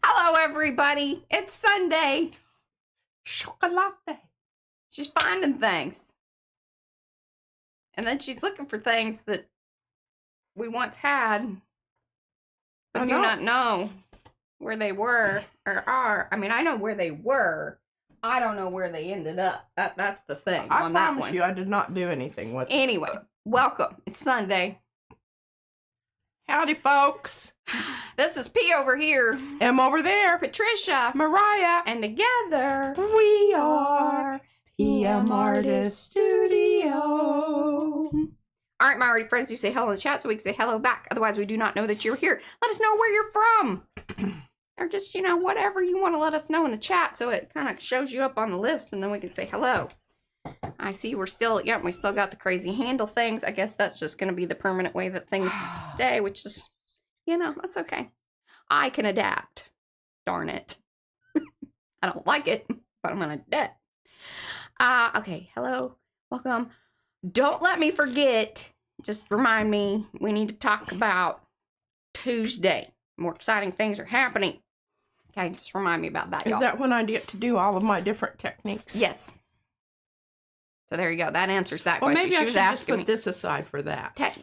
Hello, everybody. It's Sunday. Chocolate. She's finding things. And then she's looking for things that we once had, but do not know where they were or are. I mean, I know where they were. I don't know where they ended up. That's the thing on that one. I promise you, I did not do anything with it. Anyway, welcome. It's Sunday. Howdy, folks. This is P over here. M over there. Patricia. Mariah. And together, we are PM Artist Studio. All right, my already friends, you say hello in the chat so we can say hello back. Otherwise, we do not know that you're here. Let us know where you're from. Or just, whatever you want to let us know in the chat so it kind of shows you up on the list and then we can say hello. I see we still got the crazy handle things. I guess that's just going to be the permanent way that things stay, which is, that's okay. I can adapt. Darn it. I don't like it, but I'm going to adapt. Okay, hello, welcome. Don't let me forget, just remind me, we need to talk about Tuesday. More exciting things are happening. Okay, just remind me about that, y'all. Is that when I get to do all of my different techniques? Yes. So there you go. That answers that question. Maybe she I should just put this aside for that.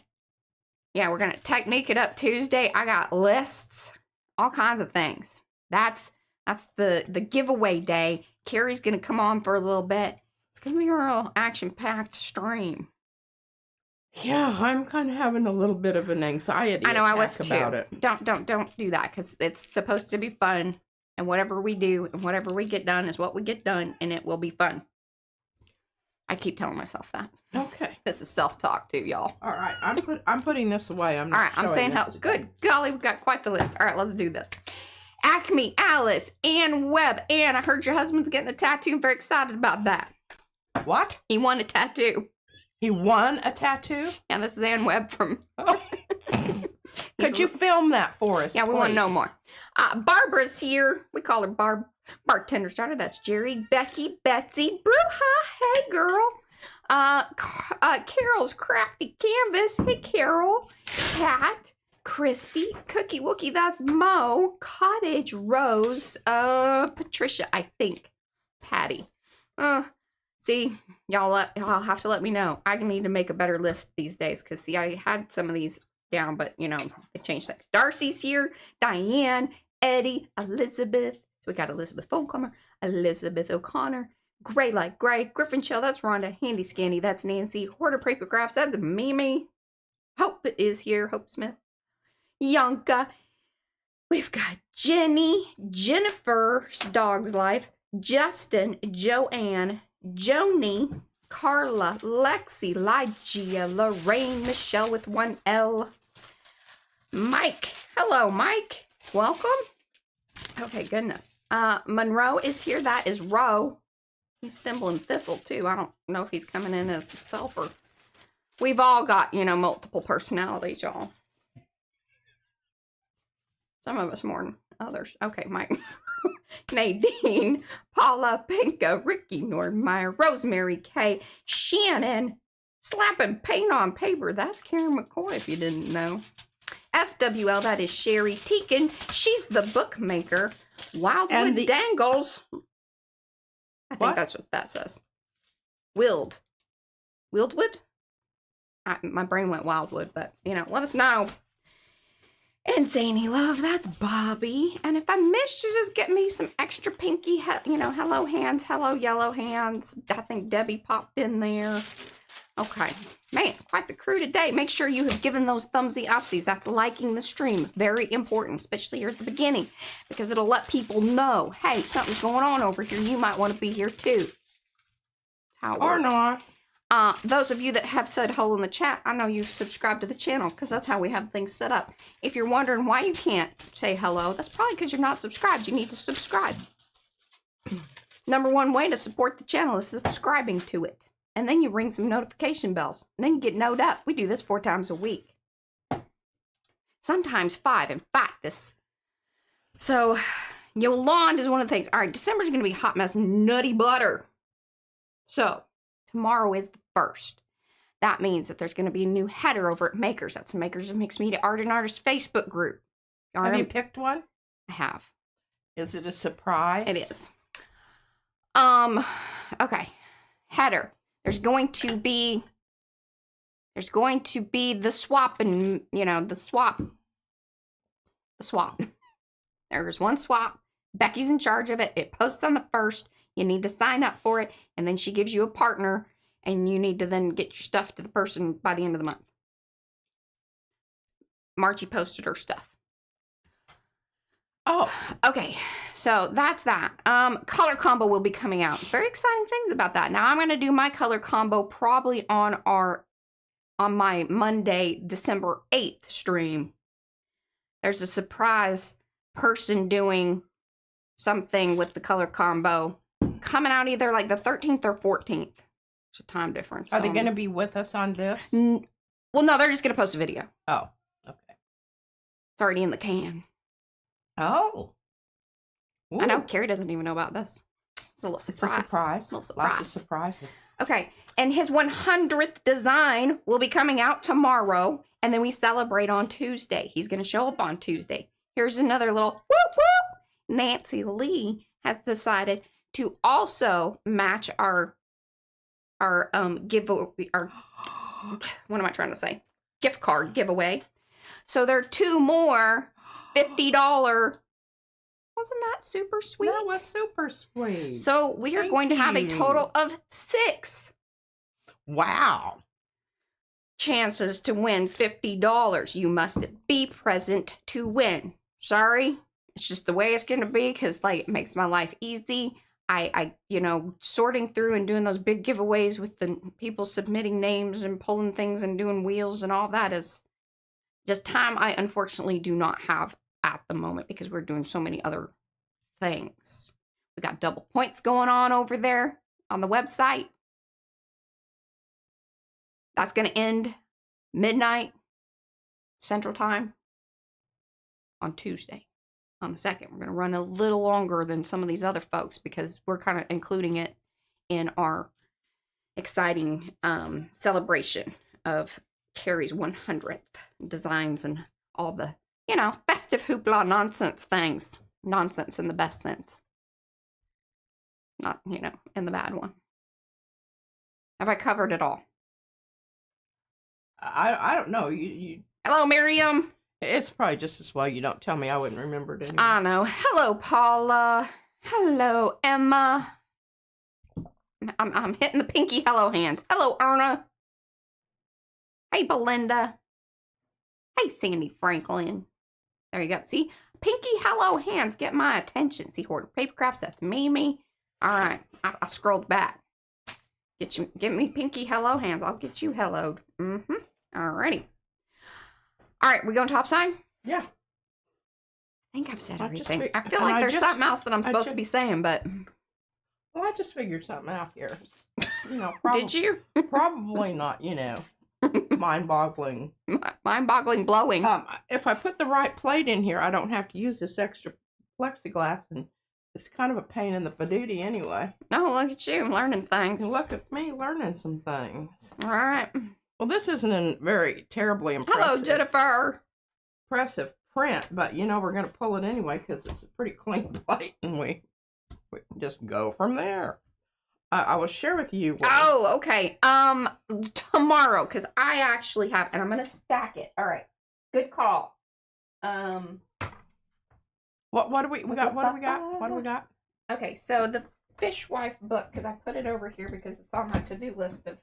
Yeah, we're going to technique it up Tuesday. I got lists, all kinds of things. That's the giveaway day. Carrie's going to come on for a little bit. It's going to be a real action-packed stream. Yeah, I'm kind of having a little bit of an anxiety I know, I was about too. It. Don't do that because it's supposed to be fun. And whatever we do and whatever we get done is what we get done, and it will be fun. I keep telling myself that. Okay. This is self-talk too, y'all. All right, I'm putting this away. I'm not. All right, I'm saying help. Good golly, we've got quite the list. All right, let's do this. Acme, Alice, Ann Webb. Ann, I heard your husband's getting a tattoo. I'm very excited about that. What? He won a tattoo. He won a tattoo? Yeah, this is Ann Webb from... Could you film that for us, Yeah, we want to know more. Barbara's here. We call her bartender starter. That's Jerry, Becky, Betsy, Bruja. Hey, girl. Carol's crafty canvas. Hey, Carol. Kat, Christy, Cookie Wookie. That's Mo. Cottage Rose. Patricia, I think. Patty. See, y'all have to let me know. I need to make a better list these days because, see, I had some of these down, but, they changed things. Darcy's here. Diane, Eddie, Elizabeth. So we got Elizabeth Folcomer, Elizabeth O'Connor, Gray Like Gray, Griffin Shell, that's Rhonda, Handy Scanny, that's Nancy, Hoarder Papergraphs, that's Mimi. Hope is here, Hope Smith. Yonka. We've got Jenny, Jennifer's Dog's Life, Justin, Joanne, Joni, Carla, Lexi, Lygia, Lorraine, Michelle with one L. Mike. Hello, Mike. Welcome. Okay, goodness. Monroe is here. That is Roe. He's Thimble and Thistle, too. I don't know if he's coming in as himself or... We've all got, multiple personalities, y'all. Some of us more than others. Okay, Mike. Nadine, Paula, Pinka, Ricky, Nordmeyer, Rosemary K, Shannon, slapping paint on paper. That's Karen McCoy, if you didn't know. SWL, that is Sherry Teakin. She's the bookmaker. Wildwood Dangles. I think that's what that says. Wildwood? My brain went Wildwood, but, let us know. And Zany Love, that's Bobby. And if I missed you, just get me some extra pinky, hello hands, hello yellow hands. I think Debbie popped in there. Okay. Man, quite the crew today. Make sure you have given those thumbsy upsies. That's liking the stream. Very important, especially here at the beginning, because it'll let people know, hey, something's going on over here. You might want to be here too. That's how it works. Or not. Those of you that have said hello in the chat, I know you've subscribed to the channel because that's how we have things set up. If you're wondering why you can't say hello, that's probably because you're not subscribed. You need to subscribe. Number one way to support the channel is subscribing to it. And then you ring some notification bells. And then you get noted up. We do this 4 times a week. Sometimes 5. In fact, So, Yolande is one of the things. All right, December's going to be hot mess nutty butter. So, tomorrow is the 1st. That means that there's going to be a new header over at Makers. That's the Makers of Mixed Media Art and Artists Facebook group. Have you picked one? I have. Is it a surprise? It is. Okay. Header. There's going to be the swap, and the swap. There's one swap. Becky's in charge of it. It posts on the 1st. You need to sign up for it, and then she gives you a partner, and you need to then get your stuff to the person by the end of the month. Marchie posted her stuff. Oh, okay. So that's that. Color combo will be coming out. Very exciting things about that. Now I'm going to do my color combo probably on my Monday, December 8th stream. There's a surprise person doing something with the color combo coming out either like the 13th or 14th. It's a time difference. Are they going to be with us on this? Well, no, they're just going to post a video. Oh, okay. It's already in the can. Oh. Ooh. I know Carrie doesn't even know about this. It's a little surprise. It's a surprise. Little surprise. Lots of surprises. Okay, and his 100th design will be coming out tomorrow, and then we celebrate on Tuesday. He's going to show up on Tuesday. Here's another little whoop whoop. Nancy Lee has decided to also match our giveaway. What am I trying to say? Gift card giveaway. So there are 2 more $50. Wasn't that super sweet? That was super sweet. So we are going to have a total of 6. Wow. Chances to win $50. You must be present to win. Sorry. It's just the way it's going to be because, like, it makes my life easy. I sorting through and doing those big giveaways with the people submitting names and pulling things and doing wheels and all that is just time I unfortunately do not have at the moment because we're doing so many other things. We got double points going on over there on the website. That's going to end midnight Central Time on Tuesday. On the 2nd, we're going to run a little longer than some of these other folks because we're kind of including it in our exciting celebration of Carrie's 100th designs and all the, festive hoopla nonsense things. Nonsense in the best sense. Not, in the bad one. Have I covered it all? I don't know. You. Hello, Miriam. It's probably just as well you don't tell me. I wouldn't remember it anyway. I know. Hello, Paula. Hello, Emma. I'm hitting the pinky hello hands. Hello, Erna. Hey, Belinda. Hey, Sandy Franklin. There you go. See? Pinky hello hands get my attention. See, Hoarder Paper Crafts, that's Mimi. All right. I scrolled back. Give me pinky hello hands. I'll get you helloed. Mm-hmm. Alrighty. All right, we going topside? Yeah. I think I've said everything. I feel and like I there's just- something else that I'm supposed to be saying, but Well, I just figured something out here. Probably, did you? Probably not, mind-boggling. Mind-boggling blowing. If I put the right plate in here, I don't have to use this extra plexiglass, and it's kind of a pain in the padootie anyway. Oh, look at you learning things. Look at me learning some things. All right. Well, this isn't a very terribly Hello, Jennifer. impressive print, but we're going to pull it anyway because it's a pretty clean plate, and we can just go from there. I will share with you. Oh, okay. Tomorrow, because I actually have, and I'm gonna stack it. All right. Good call. What do we got? What do we got? What do we got? Okay, so the Fishwife book, because I put it over here because it's on my to-do list of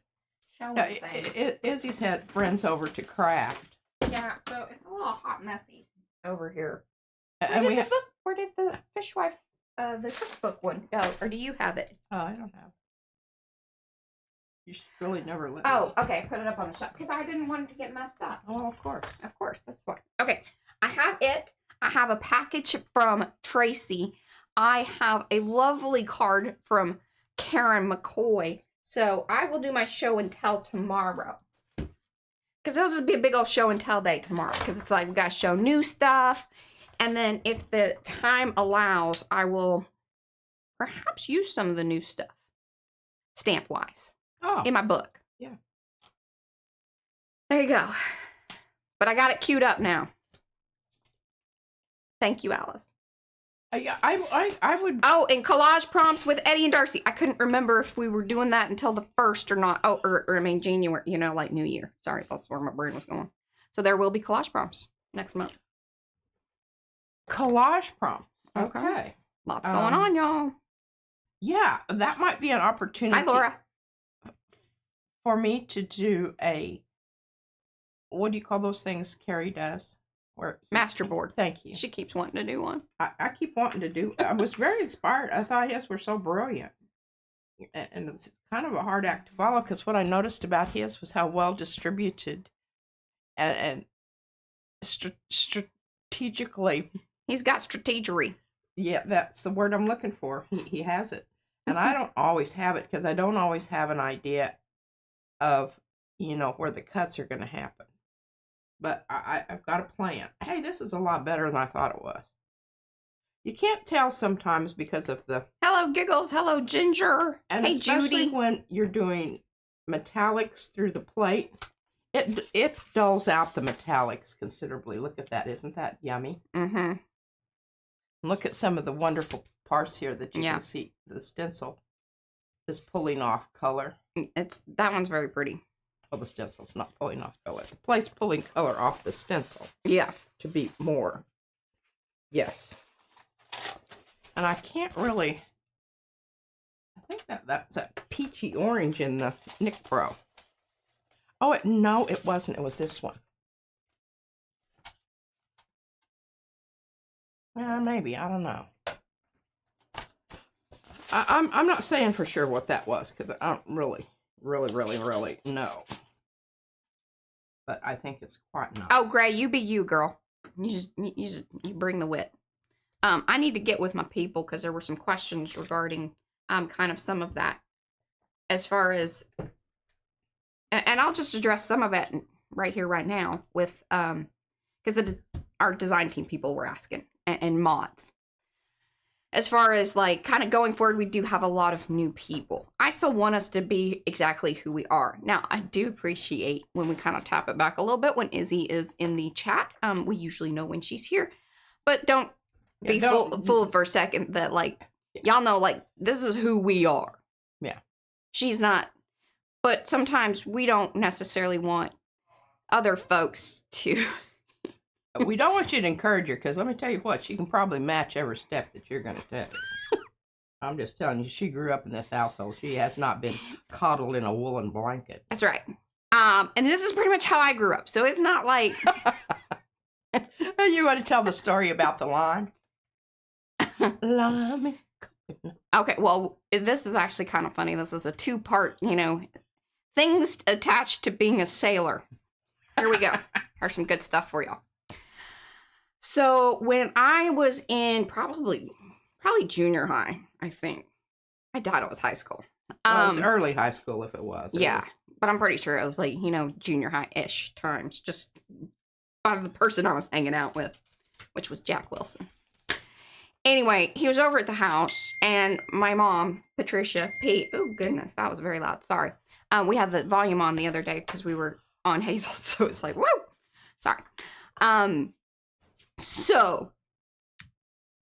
showing things. Izzy's had friends over to craft. Yeah, so it's a little hot messy over here. And Where did the Fishwife, the cookbook one go? Or do you have it? Oh, I don't have. You should really never let. Oh, okay. Put it up on the shelf because I didn't want it to get messed up. Oh, of course. Of course, that's fine. Okay, I have it. I have a package from Tracy. I have a lovely card from Karen McCoy. So I will do my show and tell tomorrow. Because it'll just be a big old show and tell day tomorrow. Because it's like we got to show new stuff. And then if the time allows, I will perhaps use some of the new stuff. Stamp-wise. Oh. In my book. Yeah. There you go. But I got it queued up now. Thank you, Alice. Yeah, I would. Oh, and collage prompts with Eddie and Darcy. I couldn't remember if we were doing that until the 1st or not. Oh, or I mean January, like New Year. Sorry, that's where my brain was going. So there will be collage prompts next month. Collage prompts. Okay. Lots going on, y'all. Yeah, that might be an opportunity. Hi, Laura. For me to do what do you call those things Carrie does? Masterboard. Thank you. She keeps wanting to do one. I keep wanting to do. I was very inspired. I thought his were so brilliant, and it's kind of a hard act to follow because what I noticed about his was how well distributed and strategically. He's got strategery. Yeah, that's the word I'm looking for. He has it, and I don't always have it because I don't always have an idea of where the cuts are going to happen. But I've got a plan. Hey, this is a lot better than I thought it was. You can't tell sometimes because of the... Hello, Giggles. Hello, Ginger. And hey, especially Judy. when you're doing metallics through the plate, it dulls out the metallics considerably. Look at that. Isn't that yummy? Mm-hmm. Look at some of the wonderful parts here that you can see. The stencil is pulling off color. That one's very pretty. Well, the stencil's not pulling off color. The plate's pulling color off the stencil. Yeah. To be more. Yes. And I can't really... I think that's that peachy orange in the Nick Pro. Oh, no, it wasn't. It was this one. Maybe. I don't know. I'm not saying for sure what that was because I don't really know. But I think it's quite nice. Oh, Gray, you be you, girl. You bring the wit. I need to get with my people because there were some questions regarding kind of some of that, as far as, and I'll just address some of it right here, right now, with because our design team people were asking and mods. As far as like kind of going forward, we do have a lot of new people. I still want us to be exactly who we are. Now, I do appreciate when we kind of tap it back a little bit when Izzy is in the chat. We usually know when she's here, but don't be fooled for a second that like, y'all know like this is who we are. Yeah. She's not, but sometimes we don't necessarily want other folks to... We don't want you to encourage her, because let me tell you what, she can probably match every step that you're going to take. I'm just telling you, she grew up in this household. She has not been coddled in a woolen blanket. That's right. And this is pretty much how I grew up, so it's not like... You want to tell the story about the lime? Lime. Okay, well, this is actually kind of funny. This is a 2-part, things attached to being a sailor. Here we go. Here's some good stuff for y'all. So when I was in probably junior high, I think. I doubt it was high school. Well, it was early high school if it was. Yeah, but I'm pretty sure it was like, junior high-ish times. Just by the person I was hanging out with, which was Jack Wilson. Anyway, he was over at the house, and my mom, Patricia, oh goodness, that was very loud. Sorry. We had the volume on the other day because we were on Hazel, so it's like, woo! Sorry. So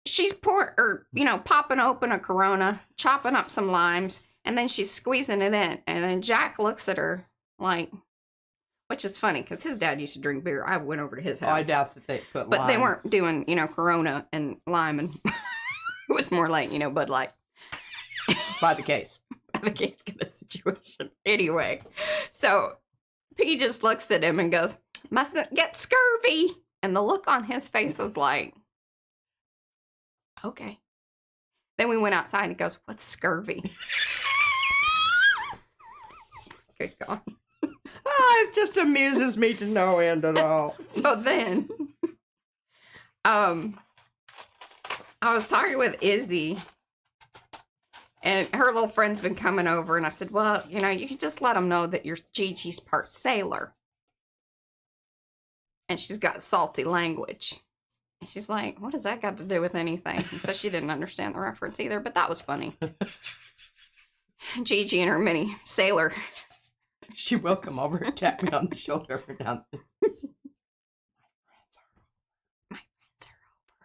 she's popping open a Corona, chopping up some limes, and then she's squeezing it in. And then Jack looks at her like, which is funny because his dad used to drink beer. I went over to his house. Oh, I doubt that they put but lime. They weren't doing, Corona and lime, and it was more like, Bud Light. By the case. By the case kind of situation. Anyway, so P just looks at him and goes, "Mustn't get scurvy." And the look on his face was like, okay. Then we went outside and he goes, "What's scurvy?" Good God. It just amuses me to no end at all. So then, I was talking with Izzy, and her little friend's been coming over, and I said, well, you can just let them know that your Gigi's part sailor. And she's got salty language. And she's like, what does that got to do with anything? And so she didn't understand the reference either, but that was funny. Gigi and her mini sailor. She will come over and tap me on the shoulder every now and then. My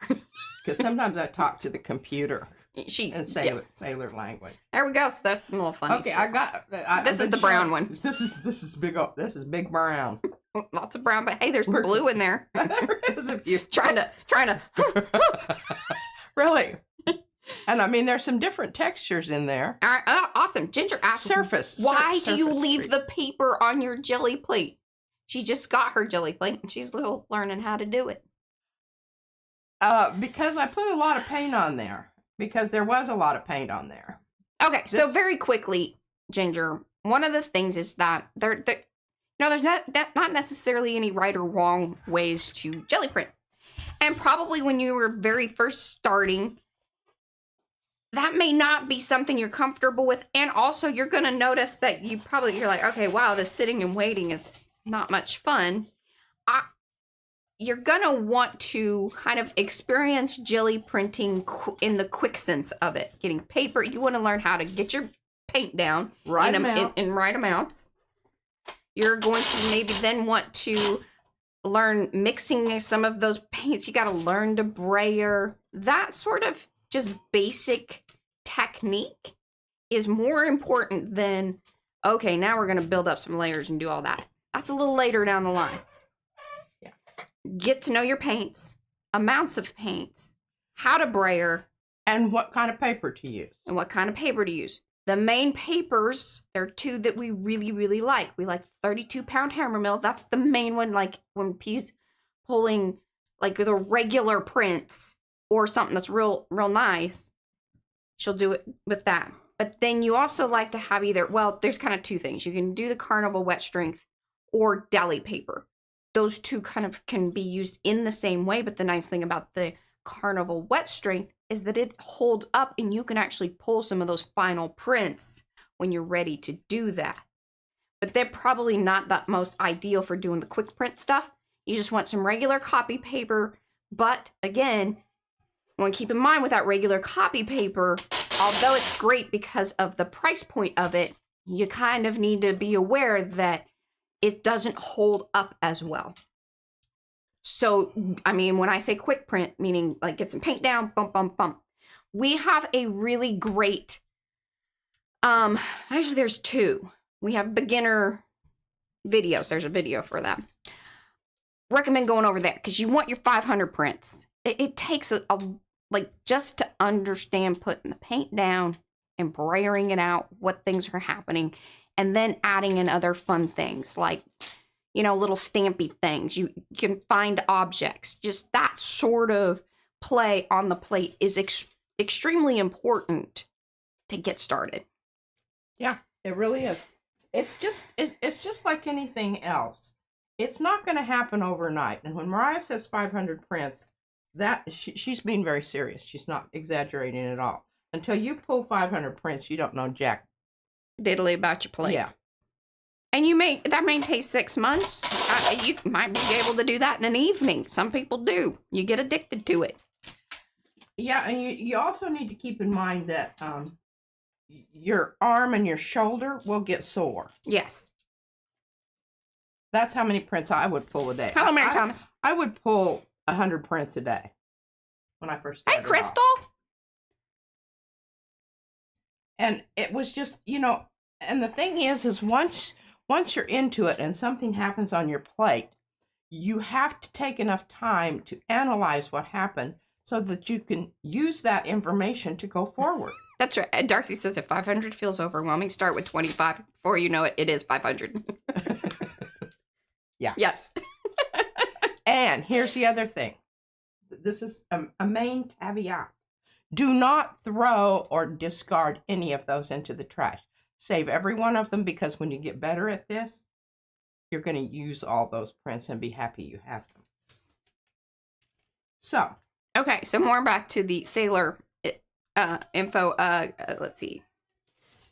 friends are over. Because sometimes I talk to the computer She in sailor language. There we go. So that's a little funny. Okay, I got. This is the brown one. This is big. This is big brown. Lots of brown, but hey, there's some blue in there. There is a few. trying to. Really. And I mean, there's some different textures in there. All right, awesome. Ginger asked, Surface. why do you surface leave treat. the paper on your jelly plate? She just got her jelly plate, and she's little learning how to do it. Because I put a lot of paint on there. Because there was a lot of paint on there. Okay, so very quickly, Ginger, one of the things is that there's not necessarily any right or wrong ways to jelly print. And probably when you were very first starting, that may not be something you're comfortable with. And also you're going to notice that you're like, okay, wow, this sitting and waiting is not much fun. You're going to want to kind of experience jelly printing in the quick sense of it. Getting paper, you want to learn how to get your paint down in right amounts. You're going to maybe then want to learn mixing some of those paints. You got to learn to brayer. That sort of just basic technique is more important than, okay, now we're going to build up some layers and do all that. That's a little later down the line. Yeah. Get to know your paints, amounts of paints, how to brayer. And what kind of paper to use. The main papers, there are two that we really, really like. We like 32-pound hammer mill. That's the main one, like when P's pulling like the regular prints or something that's real nice, she'll do it with that. But then you also like to have there's kind of two things. You can do the Carnival wet strength or deli paper. Those two kind of can be used in the same way, but the nice thing about the Carnival wet strength is that it holds up and you can actually pull some of those final prints when you're ready to do that. But they're probably not the most ideal for doing the quick print stuff. You just want some regular copy paper. But again, you want to keep in mind with that regular copy paper, although it's great because of the price point of it, you kind of need to be aware that it doesn't hold up as well. So, I mean, when I say quick print, meaning like get some paint down, bump, bump, bump. We have a really great, actually there's two. We have beginner videos. There's a video for that. Recommend going over there because you want your 500 prints. It takes like just to understand putting the paint down and brayering it out, what things are happening, and then adding in other fun things like, little stampy things. You can find objects. Just that sort of play on the plate is extremely important to get started. Yeah, it really is. It's just like anything else. It's not going to happen overnight. And when Mariah says 500 prints, she's being very serious. She's not exaggerating at all. Until you pull 500 prints, you don't know jack diddly about your plate. Yeah. And that may take 6 months. You might be able to do that in an evening. Some people do. You get addicted to it. Yeah, and you also need to keep in mind that your arm and your shoulder will get sore. Yes. That's how many prints I would pull a day. Hello, Mary Thomas. I would pull 100 prints a day when I first started. Hey, Crystal. Off. And it was just, and the thing is once you're into it and something happens on your plate, you have to take enough time to analyze what happened so that you can use that information to go forward. That's right. Darcy says if 500 feels overwhelming, start with 25. Before you know it, it is 500. Yeah. Yes. And here's the other thing. This is a main caveat. Do not throw or discard any of those into the trash. Save every one of them because when you get better at this, you're going to use all those prints and be happy you have them. So. Okay, so more back to the sailor info. Let's see.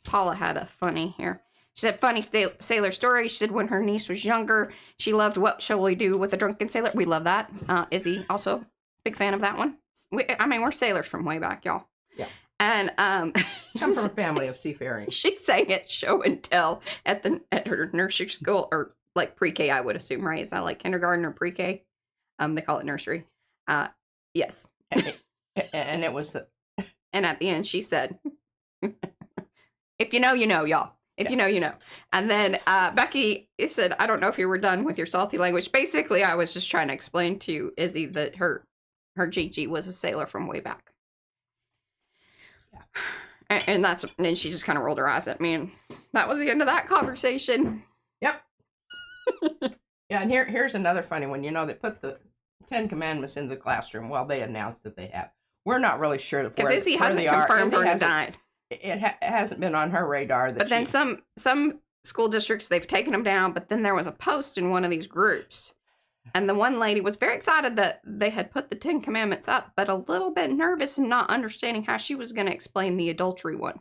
Paula had a funny here. She said, funny sailor story. She said when her niece was younger, she loved What Shall We Do with a Drunken Sailor. We love that. Izzy, also big fan of that one. We're sailors from way back, y'all. Yeah. And come from a family of seafaring. She sang it show and tell at her nursery school, or like pre-K, I would assume, right? Is that like kindergarten or pre-K? They call it nursery. Yes. And it was the And at the end, she said, if you know, you know, y'all. If you know, you know. And then Becky said, I don't know if you were done with your salty language. Basically, I was just trying to explain to Izzy that her Gigi was a sailor from way back. Yeah. And she just kind of rolled her eyes at me. And that was the end of that conversation. Yep. Yeah, and here's another funny one. You know, they put the 10 Commandments in the classroom. Well, they announced that they have. We're not really sure because Izzy hasn't confirmed or denied. It hasn't been on her radar. But then some school districts, they've taken them down. But then there was a post in one of these groups. And the one lady was very excited that they had put the 10 Commandments up, but a little bit nervous and not understanding how she was going to explain the adultery one.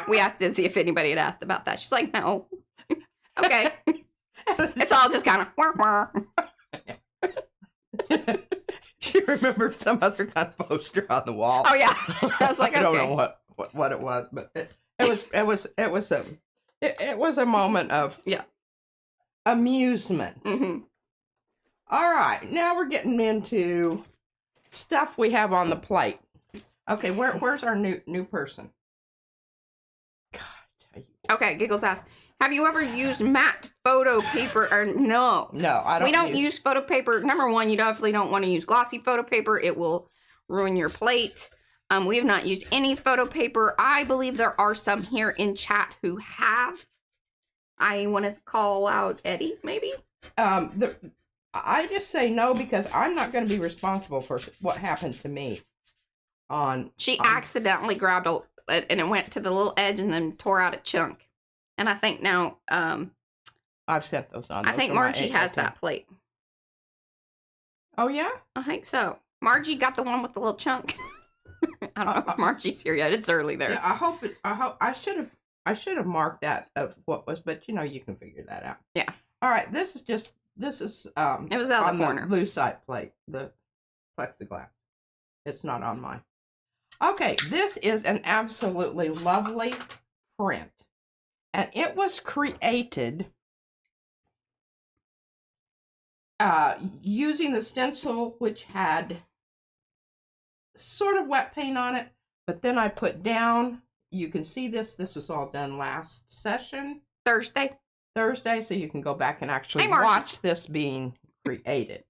We asked Izzy if anybody had asked about that. She's like, no. Okay. It's all just kind of... She remembered some other kind of poster on the wall. Oh yeah, I was like, I don't know what it was, but it was a moment of amusement. Mm-hmm. All right, now we're getting into stuff we have on the plate. Okay, where's our new person? God. Okay, Giggles asks, have you ever used matte photo paper or no? No, I don't. We don't use photo paper. Number one, you definitely don't want to use glossy photo paper. It will ruin your plate. We have not used any photo paper. I believe there are some here in chat who have. I want to call out Eddie, maybe? I just say no because I'm not going to be responsible for what happened to me. She accidentally grabbed and it went to the little edge and then tore out a chunk. And I think now, I've sent those on. I think Margie has that plate. Oh yeah, I think so. Margie got the one with the little chunk. I don't know if Margie's here yet. It's early there. Yeah, I should have marked that of what was, but you know you can figure that out. Yeah. All right. This is it was out of the corner. The lucite plate, the plexiglass. It's not on mine. Okay, this is an absolutely lovely print. And it was created using the stencil, which had sort of wet paint on it. But then I put down, you can see this. This was all done last session. Thursday, so you can go back and actually watch this being created.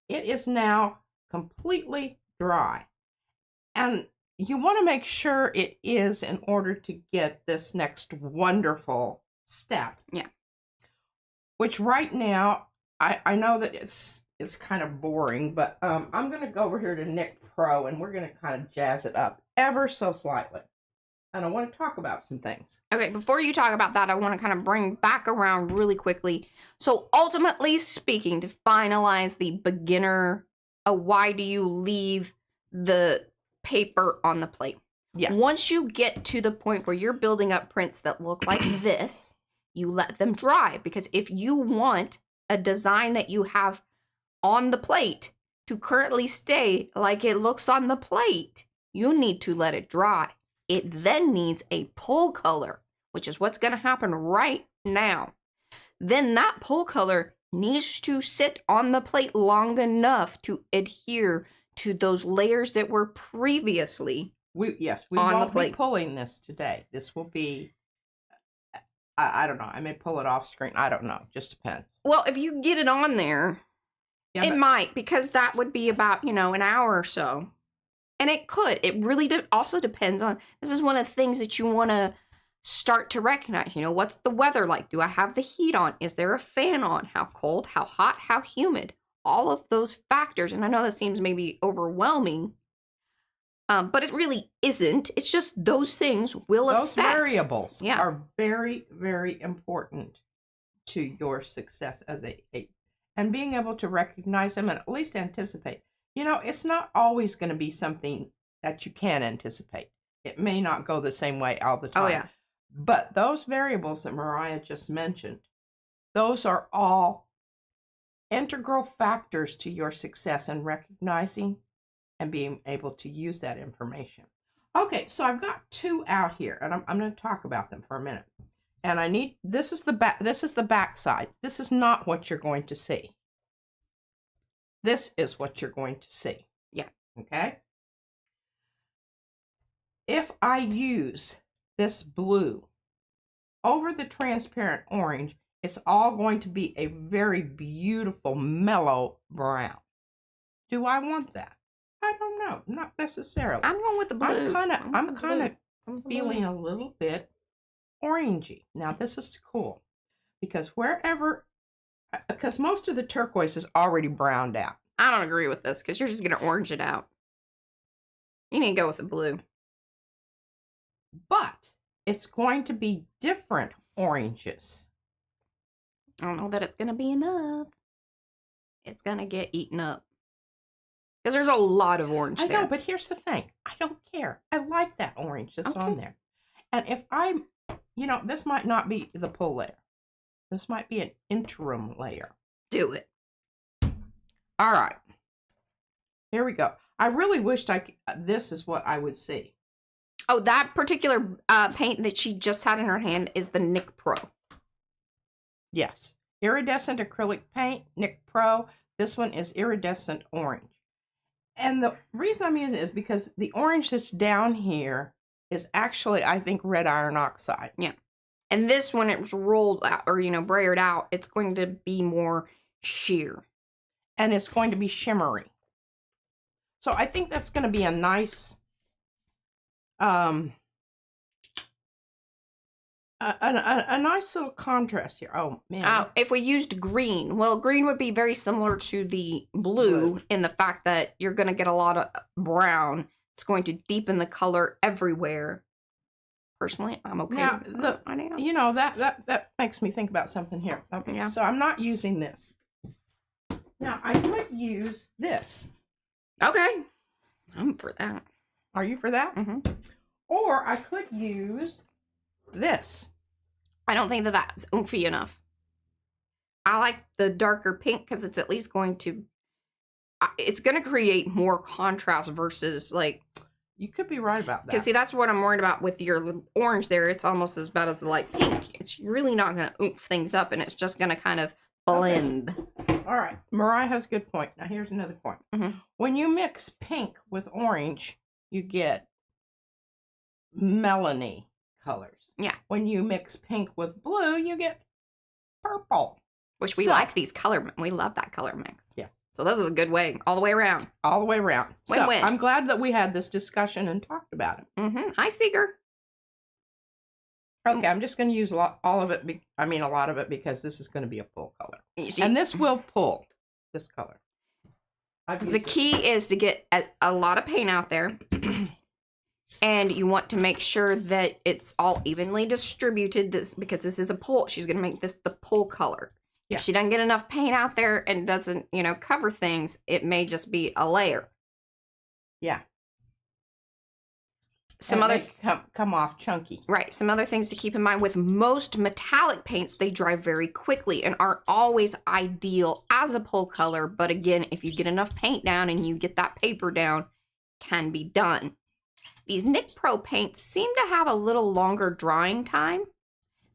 It is now completely dry. And you want to make sure it is in order to get this next wonderful step. Yeah. Which right now, I know that it's kind of boring, but I'm going to go over here to Nick Pro and we're going to kind of jazz it up ever so slightly. And I want to talk about some things. Okay, before you talk about that, I want to kind of bring back around really quickly. So ultimately speaking, to finalize the beginner, why do you leave the paper on the plate? Yes. Once you get to the point where you're building up prints that look like this, you let them dry. Because if you want a design that you have on the plate to currently stay like it looks on the plate, you need to let it dry. It then needs a pull color, which is what's going to happen right now. Then that pull color needs to sit on the plate long enough to adhere to those layers that were previously we on won't the plate. Be pulling this today. This will be, I don't know. I may pull it off screen. I don't know. Just depends. Well, if you get it on there, it might, because that would be about, an hour or so. And it could. It really also depends on, this is one of the things that you want to start to recognize. What's the weather like? Do I have the heat on? Is there a fan on? How cold? How hot? How humid? All of those factors. And I know that seems maybe overwhelming, but it really isn't. It's just those things will affect. Those variables are very, very important to your success as and being able to recognize them and at least anticipate. It's not always going to be something that you can anticipate. It may not go the same way all the time. Oh, yeah. But those variables that Mariah just mentioned, those are all integral factors to your success in recognizing and being able to use that information. Okay, so I've got two out here, and I'm going to talk about them for a minute. And this is the back side. This is not what you're going to see. this is what you're going to see. Yeah. Okay? If I use this blue over the transparent orange, it's all going to be a very beautiful, mellow brown. Do I want that? I don't know. Not necessarily. I'm going with the blue. I'm kind of feeling a little bit orangey. Now, this is cool because because most of the turquoise is already browned out. I don't agree with this because you're just going to orange it out. You need to go with the blue. But it's going to be different oranges. I don't know that it's going to be enough. It's going to get eaten up. Because there's a lot of orange there. I know, but here's the thing. I don't care. I like that orange that's on there. And if this might not be the pull layer. This might be an interim layer. Do it. All right. Here we go. I really wished this is what I would see. Oh, that particular paint that she just had in her hand is the Nick Pro. Yes. Iridescent acrylic paint, Nick Pro. This one is iridescent orange. And the reason I'm using it is because the orange that's down here is actually, I think, red iron oxide. Yeah. And this, when it was rolled out, or, brayered out, it's going to be more sheer. And it's going to be shimmery. So I think that's going to be a nice, a nice little contrast here. Oh, man. If we used green, well, green would be very similar to the blue in the fact that you're going to get a lot of brown. It's going to deepen the color everywhere. Personally, I'm okay. Now, with that makes me think about something here. Okay, yeah. So I'm not using this. Now, I could use this. Okay. I'm for that. Are you for that? Mm-hmm. Or I could use this. I don't think that's oomphy enough. I like the darker pink because it's at least going to... It's going to create more contrast versus, like... You could be right about that. Because, see, that's what I'm worried about with your orange there. It's almost as bad as the light pink. It's really not going to oomph things up, and it's just going to kind of blend. Okay. All right. Mariah has a good point. Now, here's another point. Mm-hmm. When you mix pink with orange, you get melony colors. Yeah. When you mix pink with blue, you get purple. Which we like these color. We love that color mix. Yeah. So this is a good way, all the way around. All the way around. Win-win. So I'm glad that we had this discussion and talked about it. Mm-hmm. Hi, Seeger. Okay, I'm just going to use a lot of it because this is going to be a full color. And this will pull, this color. The key is to get a lot of paint out there. And you want to make sure that it's all evenly distributed because this is a pull. She's going to make this the pull color. Yeah. If she doesn't get enough paint out there and doesn't, cover things, it may just be a layer. Yeah. Some other come off chunky. Right. Some other things to keep in mind with most metallic paints, they dry very quickly and aren't always ideal as a pull color. But again, if you get enough paint down and you get that paper down, can be done. These Nick Pro paints seem to have a little longer drying time.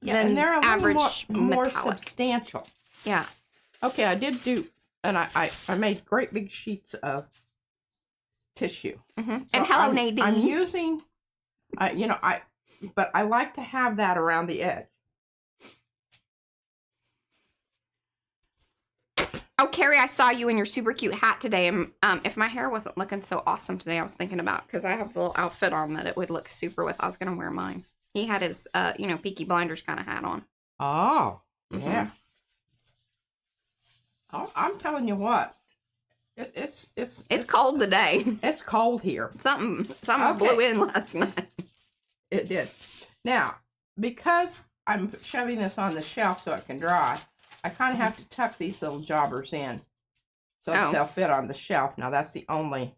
Yeah, and they're a little more metallic. substantial. Yeah. Okay, I did do, and I made great big sheets of tissue. Mm-hmm. So and hello, Nadine. I'm using, but I like to have that around the edge. Oh, Carrie, I saw you in your super cute hat today. And if my hair wasn't looking so awesome today, I was thinking about, because I have the little outfit on that it would look super with. I was going to wear mine. He had his, Peaky Blinders kind of hat on. Oh, yeah. Mm-hmm. Oh, I'm telling you what. It's cold today. It's cold here. Something blew in last night. It did. Now, because I'm shoving this on the shelf so it can dry, I kind of have to tuck these little jobbers in so that they'll fit on the shelf. Now, that's the only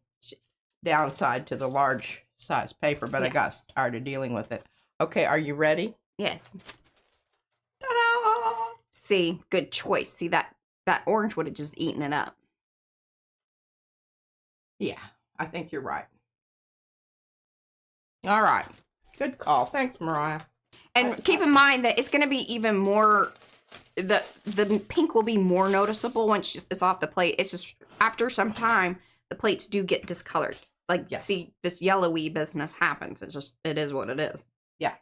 downside to the large size paper, but I got tired of dealing with it. Okay, are you ready? Yes. Ta-da! See, good choice. See, that orange would have just eaten it up. Yeah, I think you're right. All right. Good call. Thanks, Mariah. And keep in mind that it's going to be even more, the pink will be more noticeable once it's off the plate. It's just after some time, the plates do get discolored. Like, Yes. see, this yellowy business happens. It is what it is. Yeah.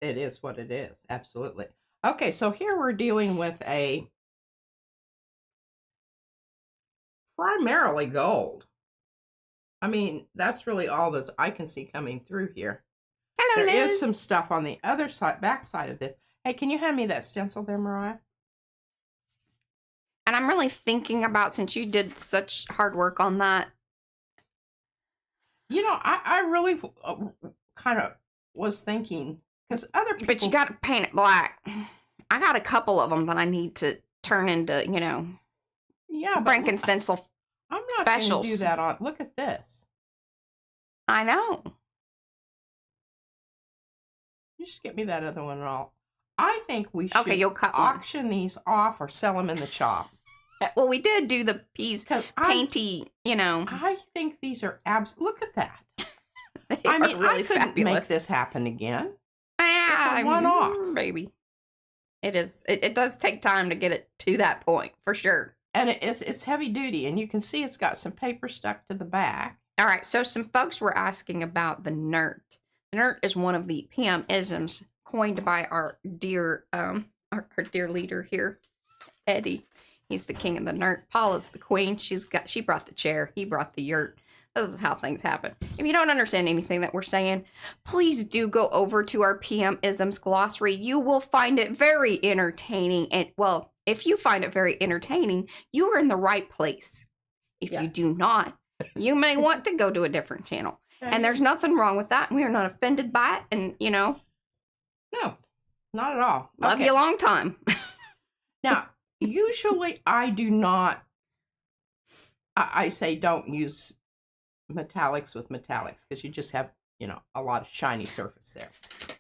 It is what it is. Absolutely. Okay, so here we're dealing with a primarily gold. I mean, that's really all this I can see coming through here. Hello, There Liz. is some stuff on the other side, back side of this. Hey, can you hand me that stencil there, Mariah? And I'm really thinking about, since you did such hard work on that. You know, I really kind of was thinking, because other people... But you got to paint it black. I got a couple of them that I need to turn into, you know, yeah, Frankenstencil. I'm not going to do that on... Look at this. I know. You just get me that other one and all. I think we should you'll cut auction these off or sell them in the shop. Well, we did do the peas painty, you know. I think these are look at that. I mean, really I couldn't make this happen again. Yeah, it's a one-off, baby. It is. It does take time to get it to that point, for sure. And it's heavy duty, and you can see it's got some paper stuck to the back. All right, so some folks were asking about the nert. The nert is one of the PM-isms coined by our dear leader here, Eddie. He's the king of the nert. Paula's the queen. She brought the chair. He brought the yurt. This is how things happen. If you don't understand anything that we're saying, please do go over to our PM-isms glossary. You will find it very entertaining. And, well, if you find it very entertaining, you are in the right place. If you do not, you may want to go to a different channel. And there's nothing wrong with that. We are not offended by it. And, you know. No, not at all. Love you a long time. Now, usually I do not, I say don't use metallics with metallics because you just have, you know, a lot of shiny surface there.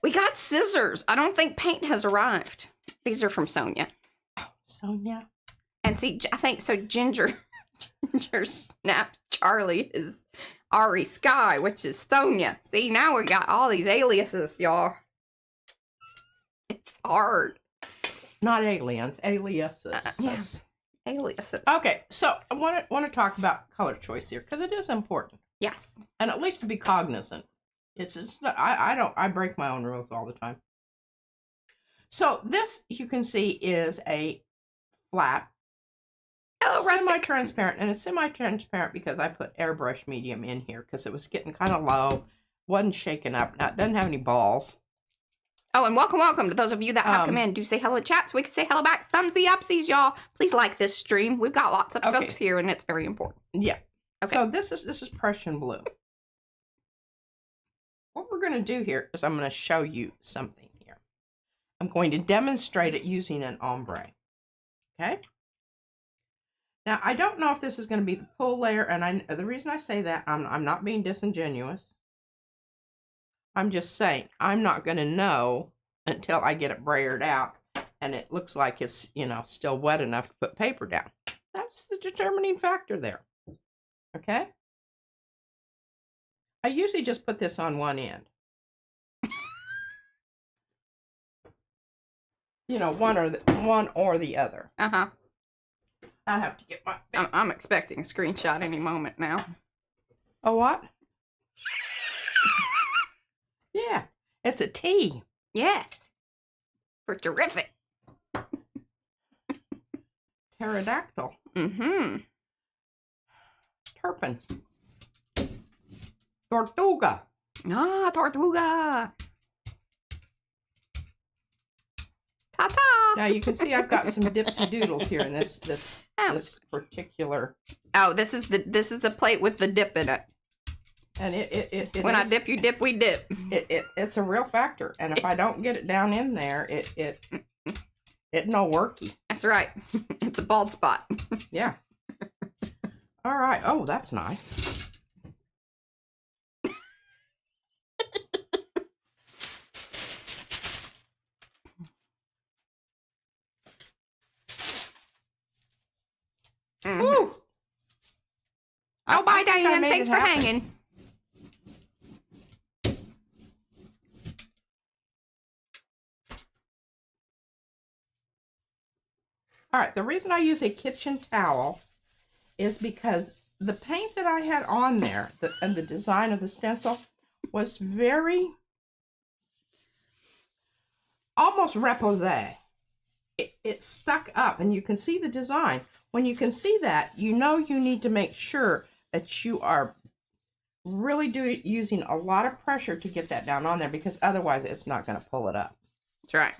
We got scissors. I don't think paint has arrived. These are from Sonia. Oh, Sonia. And see, I think so. Ginger snapped Charlie is Ari Sky, which is Sonia. See, now we got all these aliases, y'all. It's hard. Not aliens, aliases. Yes, aliases. Okay, so I want to talk about color choice here because it is important. Yes, and at least to be cognizant. It's not, I break my own rules all the time. So this you can see is a flat, semi-transparent, and it's semi-transparent because I put airbrush medium in here because it was getting kind of low, wasn't shaking up. Now it doesn't have any balls. Oh, and welcome to those of you that have come in. Do say hello in chat so we can say hello back. Thumbsy upsies, y'all. Please like this stream. We've got lots of folks here, and it's very important. Yeah. Okay. So this is Prussian blue. What we're going to do here is I'm going to show you something here. I'm going to demonstrate it using an ombre. Okay. Now I don't know if this is going to be the pull layer, and the reason I say that I'm not being disingenuous. I'm just saying, I'm not going to know until I get it brayered out and it looks like it's, you know, still wet enough to put paper down. That's the determining factor there. Okay? I usually just put this on one end. You know, one or the other. Uh-huh. I have to get my... I'm expecting a screenshot any moment now. A what? Yeah, it's a T. Yes. We're terrific. Pterodactyl. Mm-hmm. Turpin. Tortuga. Ah, Tortuga. Ta-ta. Now you can see I've got some dipsy doodles here in this particular. Oh, this is the plate with the dip in it. And it when I dip, you dip, we dip. It's a real factor, and if I don't get it down in there, it no worky. That's right. It's a bald spot. Yeah. All right. Oh, that's nice. Woo! Oh, bye, Diane. Thanks for hanging. All right, the reason I use a kitchen towel is because the paint that I had on there and the design of the stencil was very almost repoussé. It stuck up, and you can see the design. When you can see that, you know you need to make sure that you are really using a lot of pressure to get that down on there, because otherwise it's not going to pull it up. That's right.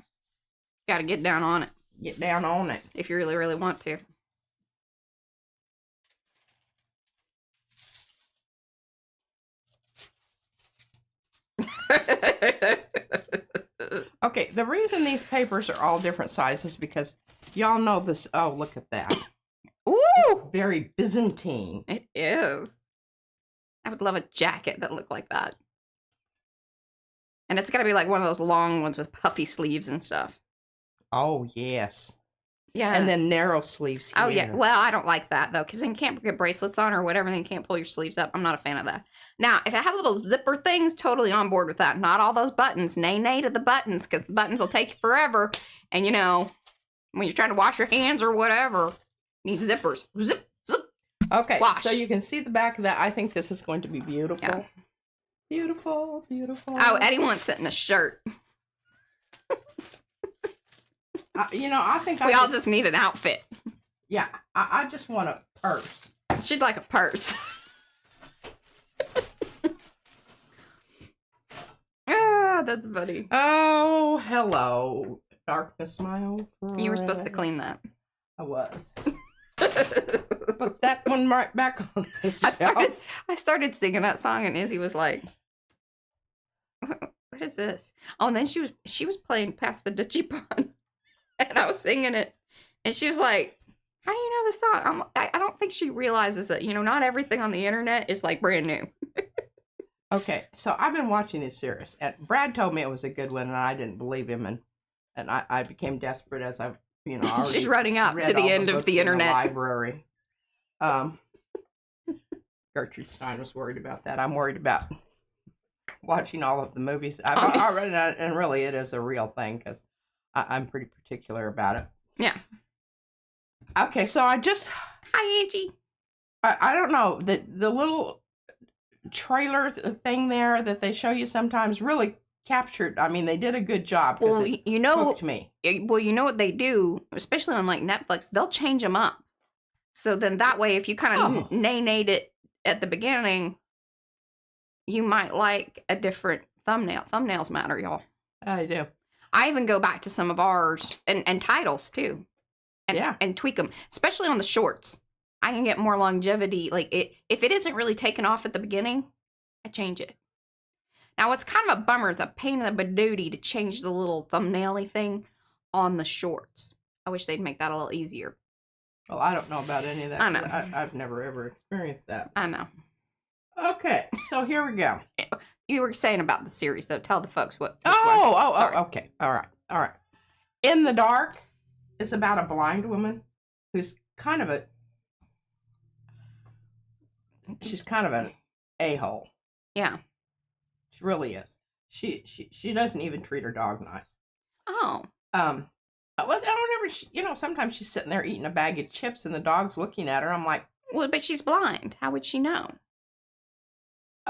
Got to get down on it. Get down on it. If you really, really want to. Okay, the reason these papers are all different sizes because y'all know this. Oh, look at that. Ooh! It's very Byzantine. It is. I would love a jacket that looked like that. And it's got to be like one of those long ones with puffy sleeves and stuff. Oh, yes. Yeah. And then narrow sleeves here. Oh, yeah. Well, I don't like that, though, because then you can't get bracelets on or whatever, and then you can't pull your sleeves up. I'm not a fan of that. Now, if it had little zipper things, totally on board with that. Not all those buttons. Nay to the buttons, because the buttons will take you forever. And, you know, when you're trying to wash your hands or whatever, you need zippers. Zip, zip. Okay, Wash. so you can see the back of that. I think this is going to be beautiful. Yeah. Beautiful, beautiful. Oh, Eddie wants it in a shirt. You know, I think We all just need an outfit. Yeah, I just want a purse. She'd like a purse. Ah, that's funny. Oh, hello. Darkness, my old friend. You were supposed to clean that. I was. Put that one right back on the shelf. I started singing that song, and Izzy was like, "What is this?" Oh, and then she was playing Past the Ditchy Pond, and I was singing it, and she was like, "How do you know the song?" I don't think she realizes that, you know, not everything on the internet is like brand new. Okay, so I've been watching this series, and Brad told me it was a good one, and I didn't believe him, and I became desperate as I, you know, already She's running up read to the all end of books the in internet. Library. Gertrude Stein was worried about that. I'm worried about watching all of the movies. I've already, and really, it is a real thing because I'm pretty particular about it. Yeah. Okay, so Hi, Angie. I don't know, the little trailer thing there that they show you sometimes really captured. I mean, they did a good job. Well, you know, hooked me. Well, you know what they do, especially on like Netflix, they'll change them up. So then that way, if you kind of nay-nayed it at the beginning, you might like a different thumbnail. Thumbnails matter, y'all. I do. I even go back to some of ours and titles too. And tweak them, especially on the shorts. I can get more longevity. Like if it isn't really taken off at the beginning, I change it. Now, it's kind of a bummer. It's a pain in the badootie to change the little thumbnail-y thing on the shorts. I wish they'd make that a little easier. Well, I don't know about any of that. I know. I've never ever experienced that. I know. Okay, so here we go. You were saying about the series, though. Tell the folks what. Okay. All right. In the Dark is about a blind woman who's kind of an a-hole. Yeah. She really is. She doesn't even treat her dog nice. Oh. Sometimes she's sitting there eating a bag of chips and the dog's looking at her. I'm like, well, but she's blind. How would she know?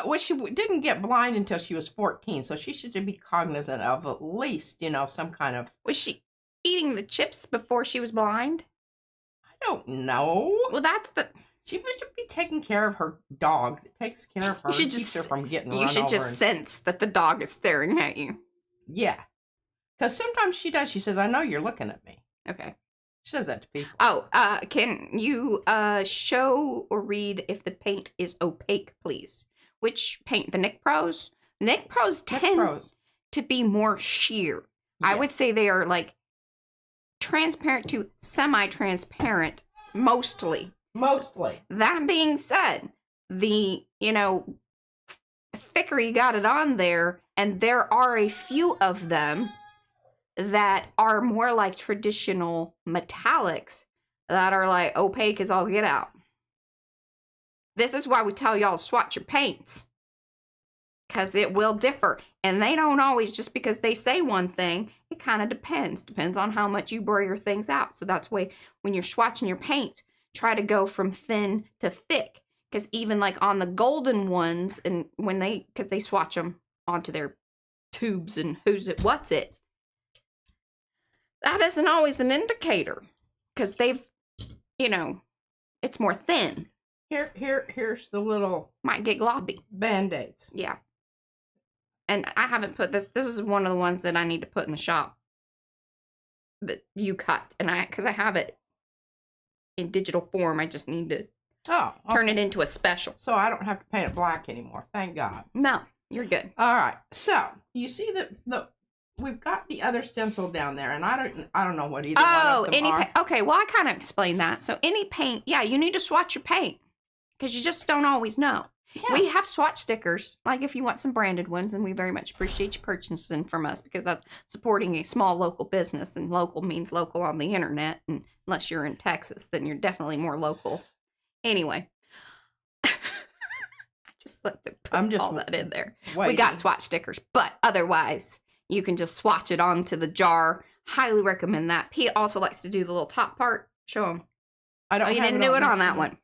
Well, she didn't get blind until she was 14, so she should be cognizant of at least, some kind of... Was she eating the chips before she was blind? I don't know. Well, that's the... She should be taking care of her dog. That takes care of her and keeps her from getting run over. You should just sense that the dog is staring at you. Yeah. Because sometimes she does. She says, I know you're looking at me. Okay. She says that to people. Oh, can you show or read if the paint is opaque, please? Which paint? The Nick Pros? Nick Pros tend to be more sheer. Yeah. I would say they are like transparent to semi-transparent, mostly. That being said, the, thicker you got it on there, and there are a few of them that are more like traditional metallics that are like opaque as all get out. This is why we tell y'all to swatch your paints, because it will differ. And they don't always, just because they say one thing, it kind of depends on how much you blur your things out. So that's why when you're swatching your paints, try to go from thin to thick. Because even like on the golden ones, and when because they swatch them onto their tubes and what's it, that isn't always an indicator. Because they've, it's more thin. Here's the little... Might get gloppy. Band-Aids. Yeah. And I haven't put this is one of the ones that I need to put in the shop. That you cut. And because I have it in digital form, I just need to turn it into a special. So I don't have to paint it black anymore. Thank God. No, you're good. All right. So you see that we've got the other stencil down there, and I don't know what either one of them are. Okay, well I kind of explained that. So any paint, yeah, you need to swatch your paint because you just don't always know. Yeah. We have swatch stickers, like if you want some branded ones, and we very much appreciate you purchasing from us because that's supporting a small local business, and local means local on the internet, and unless you're in Texas, then you're definitely more local. Anyway, I just like to put all that in there. We got swatch stickers, but otherwise, you can just swatch it onto the jar. Highly recommend that. Pete also likes to do the little top part. Show him. You didn't do it on that one.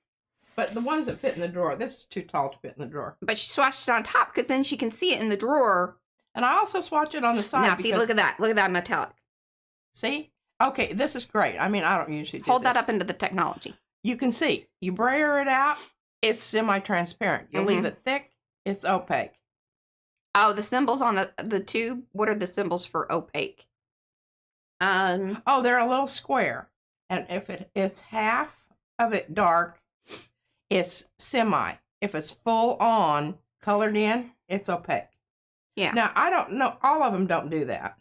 But the ones that fit in the drawer, this is too tall to fit in the drawer. But she swatched it on top because then she can see it in the drawer. And I also swatch it on the side. Now, see, look at that. Look at that metallic. See? Okay, this is great. I mean, I don't usually do Hold that up into the technology. You can see. You brayer it out, it's semi-transparent. You leave it thick, it's opaque. Oh, the symbols on the tube, what are the symbols for opaque? Oh, they're a little square. And if it's half of it dark, it's semi. If it's full on, colored in, it's opaque. Yeah. Now, I don't know. All of them don't do that.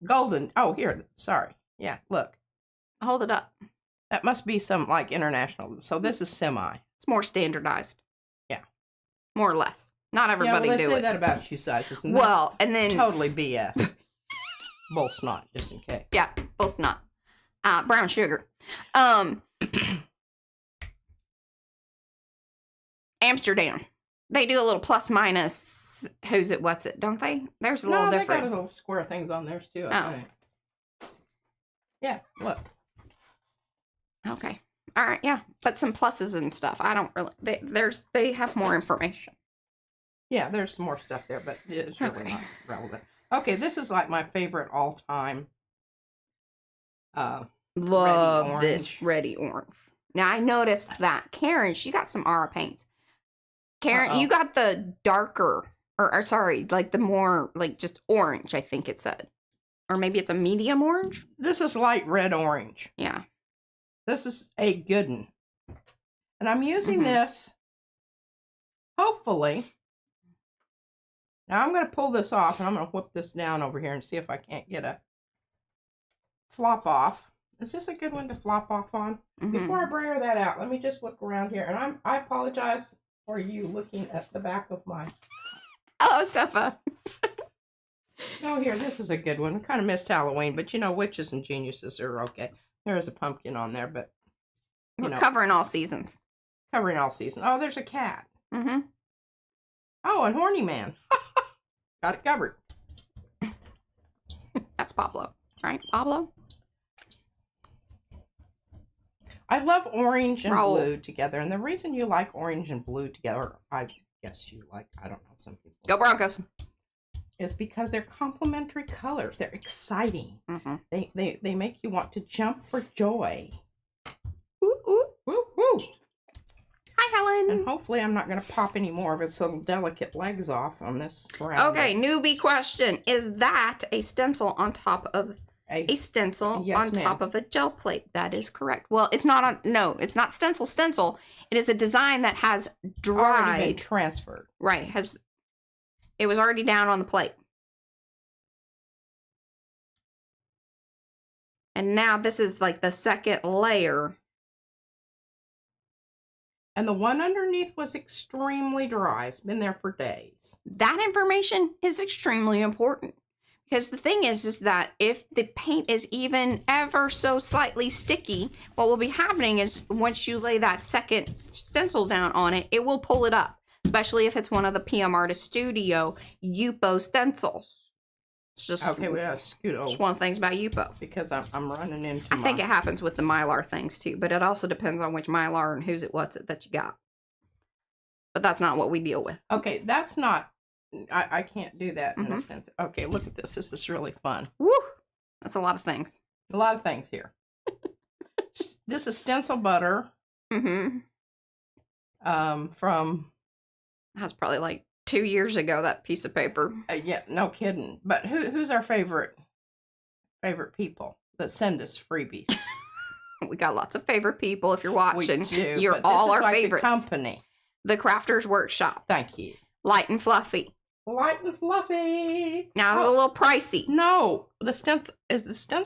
Golden. Oh, here. Sorry. Yeah, look. Hold it up. That must be some, like, international. So this is semi. It's more standardized. Yeah. More or less. Not everybody do it. They say that about shoe sizes. And and then... Totally BS. Bull snot, just in case. Yeah, bull snot. Brown sugar. Amsterdam. They do a little plus minus who's it, what's it, don't they? There's a little different. They got little square things on theirs too, I think. Yeah, look. Okay. All right, yeah. But some pluses and stuff. I don't really they have more information. Yeah, there's some more stuff there, but it's really not relevant. Okay, this is like my favorite all-time love this ready orange. Now I noticed that Karen, she got some Aura paints. Karen, you got the darker, or sorry, like the more, like just orange, I think it said. Or maybe it's a medium orange? This is light red orange. Yeah. This is a good one. And I'm using this, hopefully. Now I'm going to pull this off, and I'm going to whip this down over here and see if I can't get a flop off. Is this a good one to flop off on? Before I brayer that out, let me just look around here. And I apologize for you looking at the back of my... Hello, Safa. Oh, here, this is a good one. I kind of missed Halloween, but you know, witches and geniuses are okay. There's a pumpkin on there, but... We're covering all seasons. Covering all seasons. Oh, there's a cat. Oh, and Horny Man. Got it covered. That's Pablo, right? Pablo? I love orange and blue together. And the reason you like orange and blue together, I guess you like, I don't know, some people. Go Broncos. Is because they're complementary colors. They're exciting. They make you want to jump for joy. Ooh, ooh. Woo, woo. Hi, Helen. And hopefully I'm not going to pop any more of its little delicate legs off on this round. Okay, newbie question. Is that a stencil on top of a stencil on top of a gel plate? That is correct. Well, it's not on, no, it's not stencil. It is a design that has dried. Already been transferred. Right. It was already down on the plate. And now this is like the second layer. And the one underneath was extremely dry. It's been there for days. That information is extremely important. Because the thing is that if the paint is even ever so slightly sticky, what will be happening is once you lay that second stencil down on it, it will pull it up. Especially if it's one of the PM Artist Studio Yupo stencils. It's just Okay, we gotta scoot over. Just one of the things about UPO. Because I'm running into I think it happens with the Mylar things too, but it also depends on which Mylar and who's it, what's it that you got. But that's not what we deal with. Okay, that's not... I can't do that in a sense. Okay, look at this. This is really fun. Woo! That's a lot of things. A lot of things here. This is stencil butter. From... That's probably like 2 years ago, that piece of paper. Yeah, no kidding. But who's our favorite people that send us freebies? We got lots of favorite people. If you're watching, We do, you're but all this is our like favorites. The company. The Crafters Workshop. Thank you. Light and Fluffy. Light and fluffy. Now it's a little pricey. No, the stencil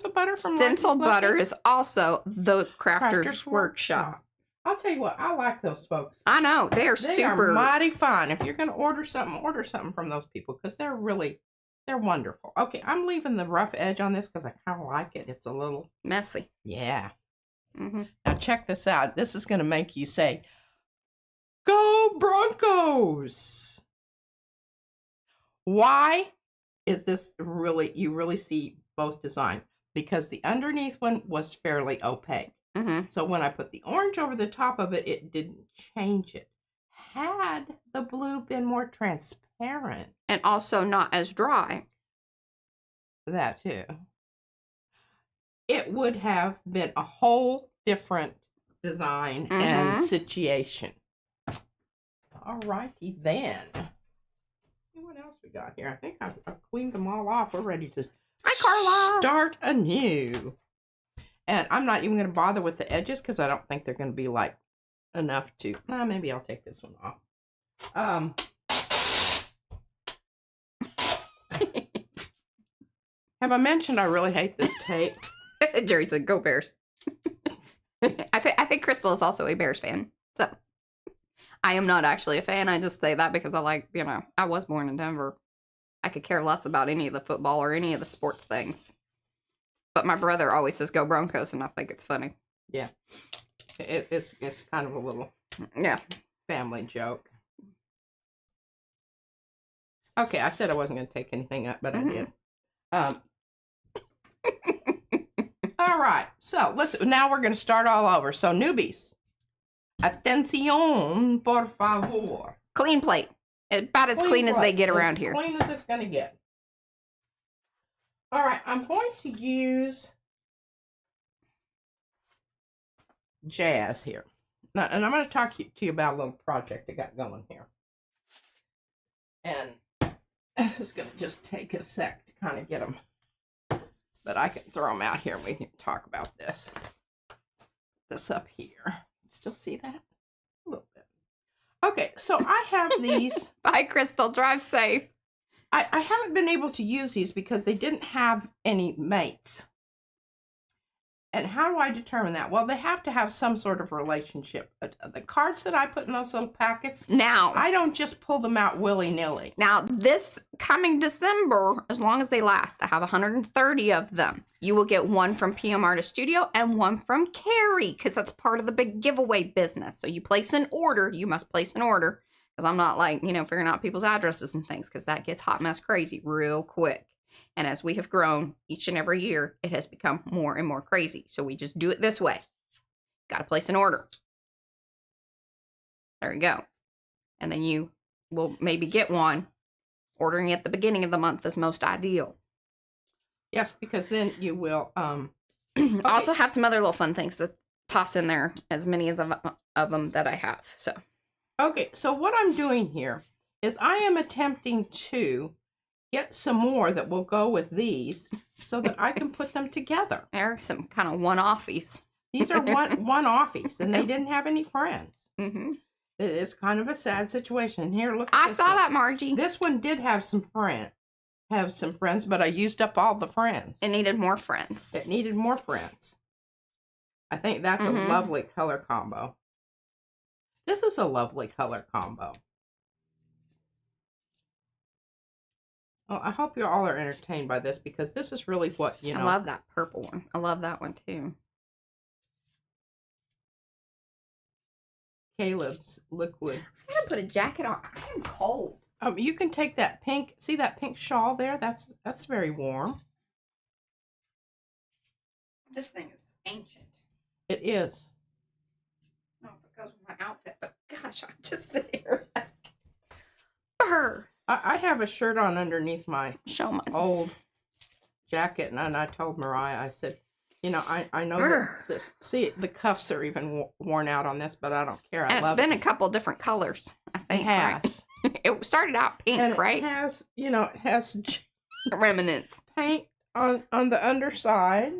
butter from Stencil Light and butter Fluffy? is also the Crafters Workshop. I'll tell you what, I like those folks. I know they're They super are mighty fine. If you're going to order something from those people because they're wonderful. Okay, I'm leaving the rough edge on this because I kind of like it. It's a little messy. Yeah. Now check this out. This is going to make you say, "Go Broncos!" Why is this really? You really see both designs because the underneath one was fairly opaque. So when I put the orange over the top of it, it didn't change it. Had the blue been more transparent. And also not as dry. That too. It would have been a whole different design and situation. All righty then. Let's see what else we got here. I think I've cleaned them all off. We're ready to start anew. And I'm not even going to bother with the edges because I don't think they're going to be like enough to... maybe I'll take this one off. Have I mentioned I really hate this tape? Jerry said, "Go Bears." I think Crystal is also a Bears fan. So I am not actually a fan. I just say that because I like, I was born in Denver. I could care less about any of the football or any of the sports things. But my brother always says, "Go Broncos," and I think it's funny. Yeah. It's kind of a little family joke. Okay, I said I wasn't going to take anything up, but I did. All right, so listen, now we're going to start all over. So newbies, atención, por favor. Clean plate. About as clean as they get around here. Clean as it's going to get. All right, I'm going to use Jazz here. Now, and I'm going to talk to you about a little project I got going here. And it's just going to just take a sec to kind of get them. But I can throw them out here and we can talk about this. This up here. Still see that? A little bit. Okay, so I have these. Bye, Crystal. Drive safe. I haven't been able to use these because they didn't have any mates. And how do I determine that? Well, they have to have some sort of relationship. The cards that I put in those little packets, now I don't just pull them out willy-nilly. Now, this coming December, as long as they last, I have 130 of them. You will get one from PM Artist Studio and one from Carrie, because that's part of the big giveaway business. So you place an order. You must place an order, because I'm not like, figuring out people's addresses and things, because that gets hot mess crazy real quick. And as we have grown each and every year, it has become more and more crazy. So we just do it this way. Got to place an order. There you go. And then you will maybe get one. Ordering at the beginning of the month is most ideal. Yes, because then you will... Okay. Also have some other little fun things to toss in there, as many as of them that I have. So. Okay, so what I'm doing here is I am attempting to get some more that will go with these so that I can put them together. They're some kind of one-offies. These are one-offies, and they didn't have any friends. Mm-hmm. It's kind of a sad situation. Here, look at I this saw one. that, Margie. This one did have some friends, but I used up all the friends. It needed more friends. It needed more friends. I think that's a lovely color combo. This is a lovely color combo. Well, I hope you all are entertained by this because this is really what, I love that purple one. I love that one too. Caleb's liquid. I'm going to put a jacket on. I am cold. You can take that pink, see that pink shawl there? That's very warm. This thing is ancient. It is. No, it goes with my outfit, but gosh, I'm just sitting here like, brr. I have a shirt on underneath my Show mine. old jacket, and I told Mariah, I said, you know, I know that this, see, the cuffs are even worn out on this, but I don't care. And I love it's been it. a couple different colors, I think. It has. Right? It started out pink, And right? it has, you know, it has Remnants. paint on the underside.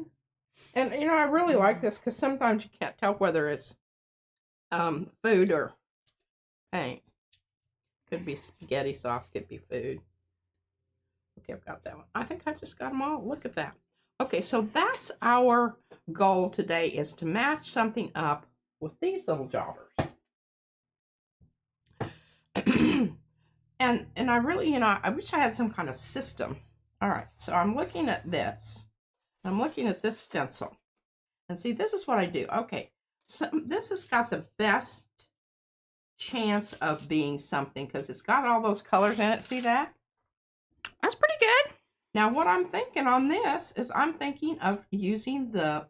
And, you know, I really like this because sometimes you can't tell whether it's food or paint. Could be spaghetti sauce, could be food. Okay, I've got that one. I think I just got them all. Look at that. Okay, so that's our goal today, is to match something up with these little jobbers. and I really, you know, I wish I had some kind of system. All right, so I'm looking at this. I'm looking at this stencil. And see, this is what I do. Okay, so this has got the best chance of being something because it's got all those colors in it. See that? That's pretty good. Now, what I'm thinking on this is I'm thinking of using the,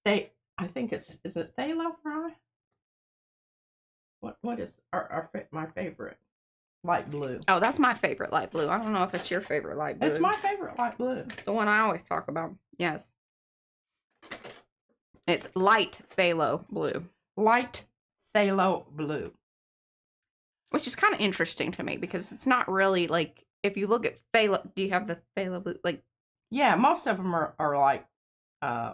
I think it's, is it phthalo, right? What is my favorite? Light blue. Oh, that's my favorite light blue. I don't know if it's your favorite light blue. It's my favorite light blue. It's the one I always talk about. Yes. It's light phthalo blue. Light phthalo blue. Which is kind of interesting to me because it's not really like, if you look at phthalo, do you have the phthalo blue? Like, yeah, most of them are like, yeah,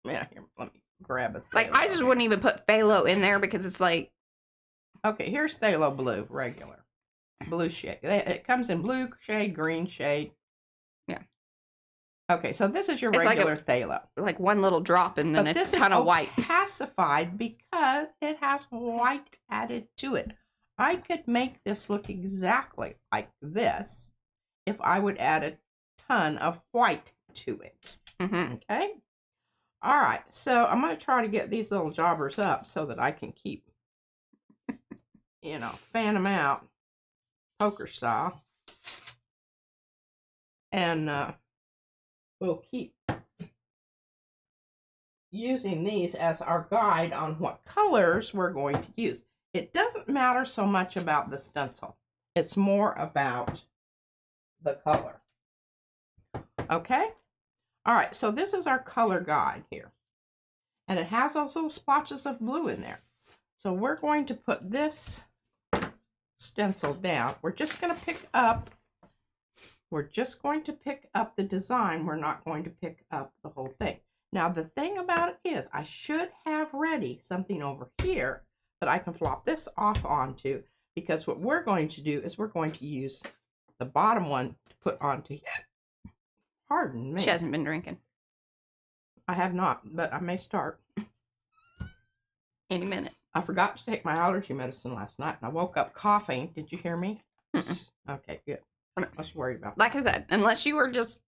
here, let me grab a phthalo. Like, I just wouldn't even put phthalo in there because it's like. Okay, here's phthalo blue, regular. Blue shade. It comes in blue shade, green shade. Yeah. Okay, so this is your It's regular like phthalo. Like one little drop and then But a this ton is of white. opacified because it has white added to it. I could make this look exactly like this if I would add a ton of white to it. Mm-hmm. Okay? All right, so I'm going to try to get these little jobbers up so that I can keep, you know, fan them out, poker style. And we'll keep using these as our guide on what colors we're going to use. It doesn't matter so much about the stencil. It's more about the color. Okay? All right, so this is our color guide here. And it has those little splotches of blue in there. So we're going to put this stencil down. We're just going to pick up the design. We're not going to pick up the whole thing. Now, the thing about it is I should have ready something over here that I can flop this off onto, because what we're going to do is we're going to use the bottom one to put onto here. Pardon me. She hasn't been drinking. I have not, but I may start. Any minute. I forgot to take my allergy medicine last night, and I woke up coughing. Did you hear me? Okay, good. I was worried about that. Like I said, unless you were just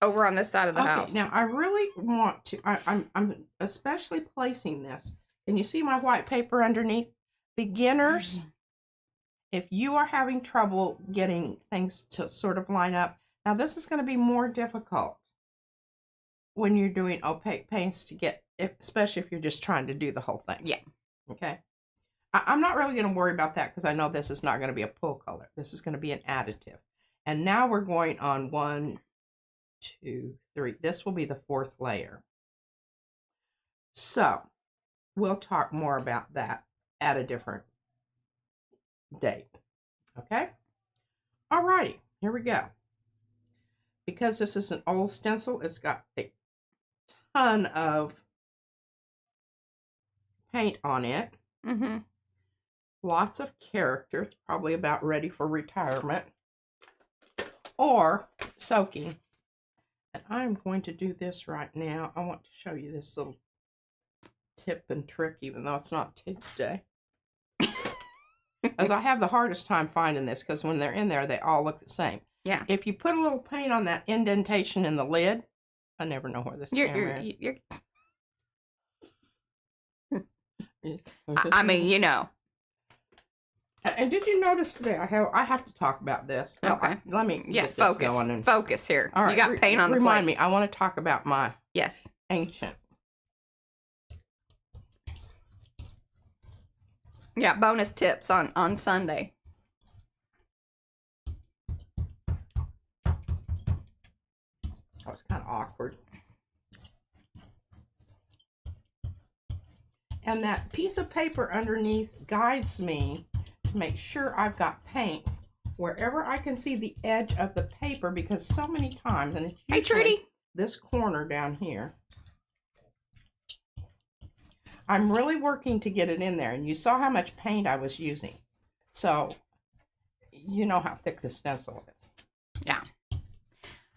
over on this side of the house. Now, I really want to, I'm especially placing this. Can you see my white paper underneath? Beginners, if you are having trouble getting things to sort of line up, now this is going to be more difficult when you're doing opaque paints to get, especially if you're just trying to do the whole thing. Yeah. Okay. I'm not really going to worry about that because I know this is not going to be a pull color. This is going to be an additive. And now we're going on 1, 2, 3. This will be the 4th layer. So we'll talk more about that at a different date. Okay? Alrighty, here we go. Because this is an old stencil, it's got a ton of paint on it. Mm-hmm. Lots of character. It's probably about ready for retirement or soaking. And I'm going to do this right now. I want to show you this little tip and trick, even though it's not Tuesday. As I have the hardest time finding this because when they're in there, they all look the same. Yeah. If you put a little paint on that indentation in the lid, I never know where this camera is. I mean, you know. And did you notice today? I have to talk about this. Okay. Let me Yeah, get this focus. going. And, Focus here. all right, You got paint on the plate. Remind me. I want to talk about my Yes. ancient. Yeah, bonus tips on Sunday. That was kind of awkward. And that piece of paper underneath guides me to make sure I've got paint wherever I can see the edge of the paper, because so many times, and it's Hey, usually Trudy. this corner down here, I'm really working to get it in there. And you saw how much paint I was using. So, you know how thick the stencil is. Yeah.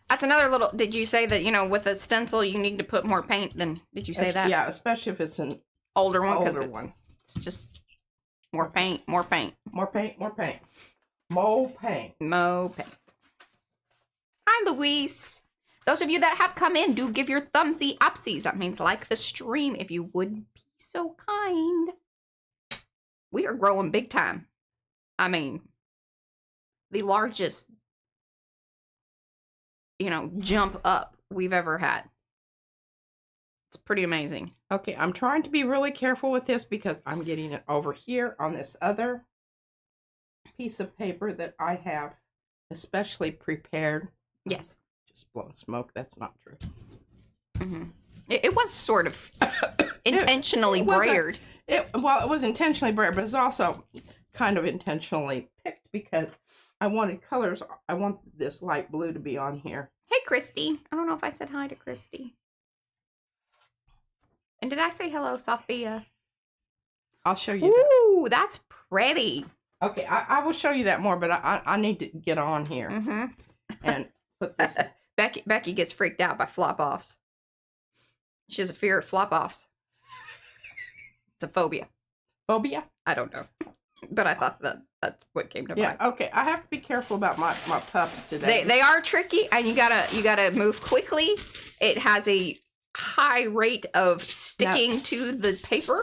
That's another little, did you say that, you know, with a stencil, you need to put more paint than, did you say that? Yeah, especially if it's an older one. Older one. It's just more paint, more paint. More paint, more paint. More paint. More paint. Hi, Luis. Those of you that have come in, do give your thumbsy upsies. That means like the stream if you would be so kind. We are growing big time. I mean, the largest, you know, jump up we've ever had. It's pretty amazing. Okay, I'm trying to be really careful with this because I'm getting it over here on this other piece of paper that I have especially prepared. Yes. Just blowing smoke. That's not true. Mm-hmm. It was sort of intentionally brayered. It was intentionally brayered, but it's also kind of intentionally picked because I wanted colors. I want this light blue to be on here. Hey, Christy. I don't know if I said hi to Christy. And did I say hello, Sophia? I'll show you. Ooh, that's pretty. Okay, I will show you that more, but I need to get on here and put this. Becky gets freaked out by flop-offs. She has a fear of flop-offs. It's a phobia. Phobia? I don't know. But I thought that's what came to mind. Okay. I have to be careful about my pups today. They are tricky, and you gotta move quickly. It has a high rate of sticking to the paper.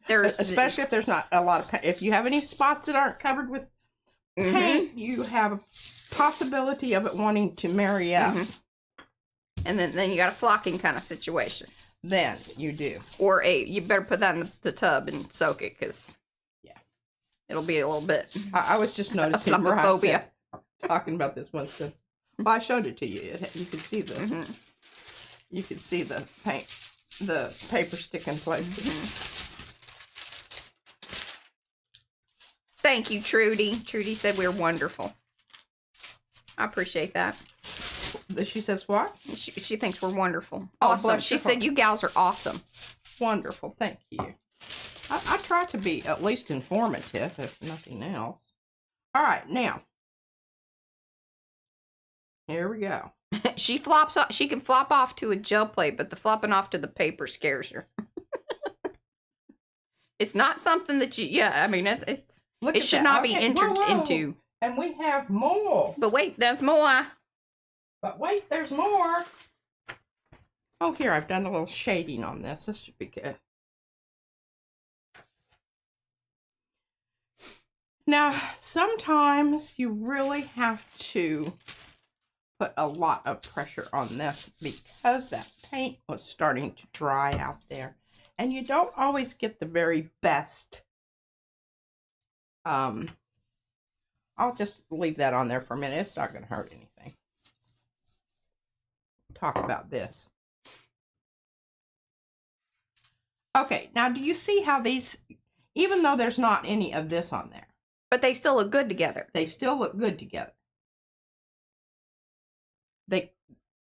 Especially if there's not a lot of paint. If you have any spots that aren't covered with paint, you have a possibility of it wanting to marry up. And then you got a flocking kind of situation. Then you do. Or you better put that in the tub and soak it, because it'll be a little bit. I was just noticing phobia. Talking about this one since. Well, I showed it to you. You can see the you can see the paint, the paper stick in place. Thank you, Trudy. Trudy said we're wonderful. I appreciate that. She says what? She thinks we're wonderful. Oh, awesome. She said you gals are awesome. Wonderful. Thank you. I try to be at least informative, if nothing else. All right, now. Here we go. She flops off. She can flop off to a gel plate, but the flopping off to the paper scares her. It's not something that I mean, it should not be entered into. And we have more. But wait, there's more. But wait, there's more. Oh, here, I've done a little shading on this. This should be good. Now, sometimes you really have to put a lot of pressure on this because that paint was starting to dry out there. And you don't always get the very best. I'll just leave that on there for a minute. It's not going to hurt anything. Talk about this. Okay, now do you see how these, even though there's not any of this on there, but they still look good together. They still look good together. They,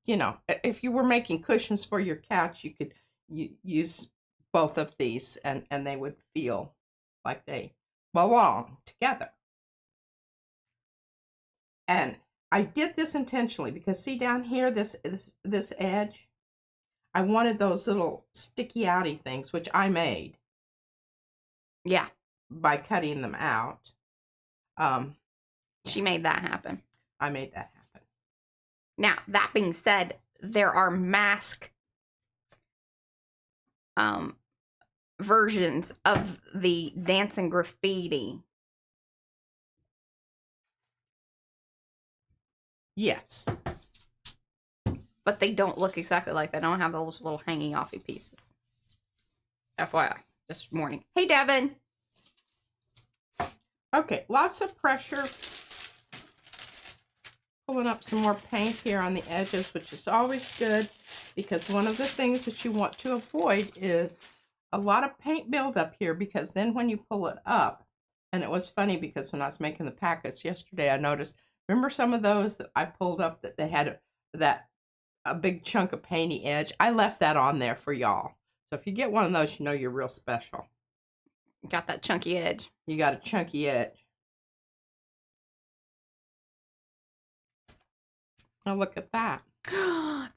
you know, if you were making cushions for your couch, you could use both of these and they would feel like they belong together. And I did this intentionally because see down here, this edge, I wanted those little sticky outy things, which I made. Yeah. By cutting them out. She made that happen. I made that happen. Now, that being said, there are mask versions of the dancing graffiti Yes. But they don't look exactly like that. They don't have those little hanging offy pieces. FYI. Just warning. Hey, Devin. Okay, lots of pressure. Pulling up some more paint here on the edges, which is always good because one of the things that you want to avoid is a lot of paint buildup here, because then when you pull it up, and it was funny because when I was making the packets yesterday, I noticed, remember some of those that I pulled up that they had a big chunk of painty edge? I left that on there for y'all. So if you get one of those, you know you're real special. Got that chunky edge. You got a chunky edge. Now look at that.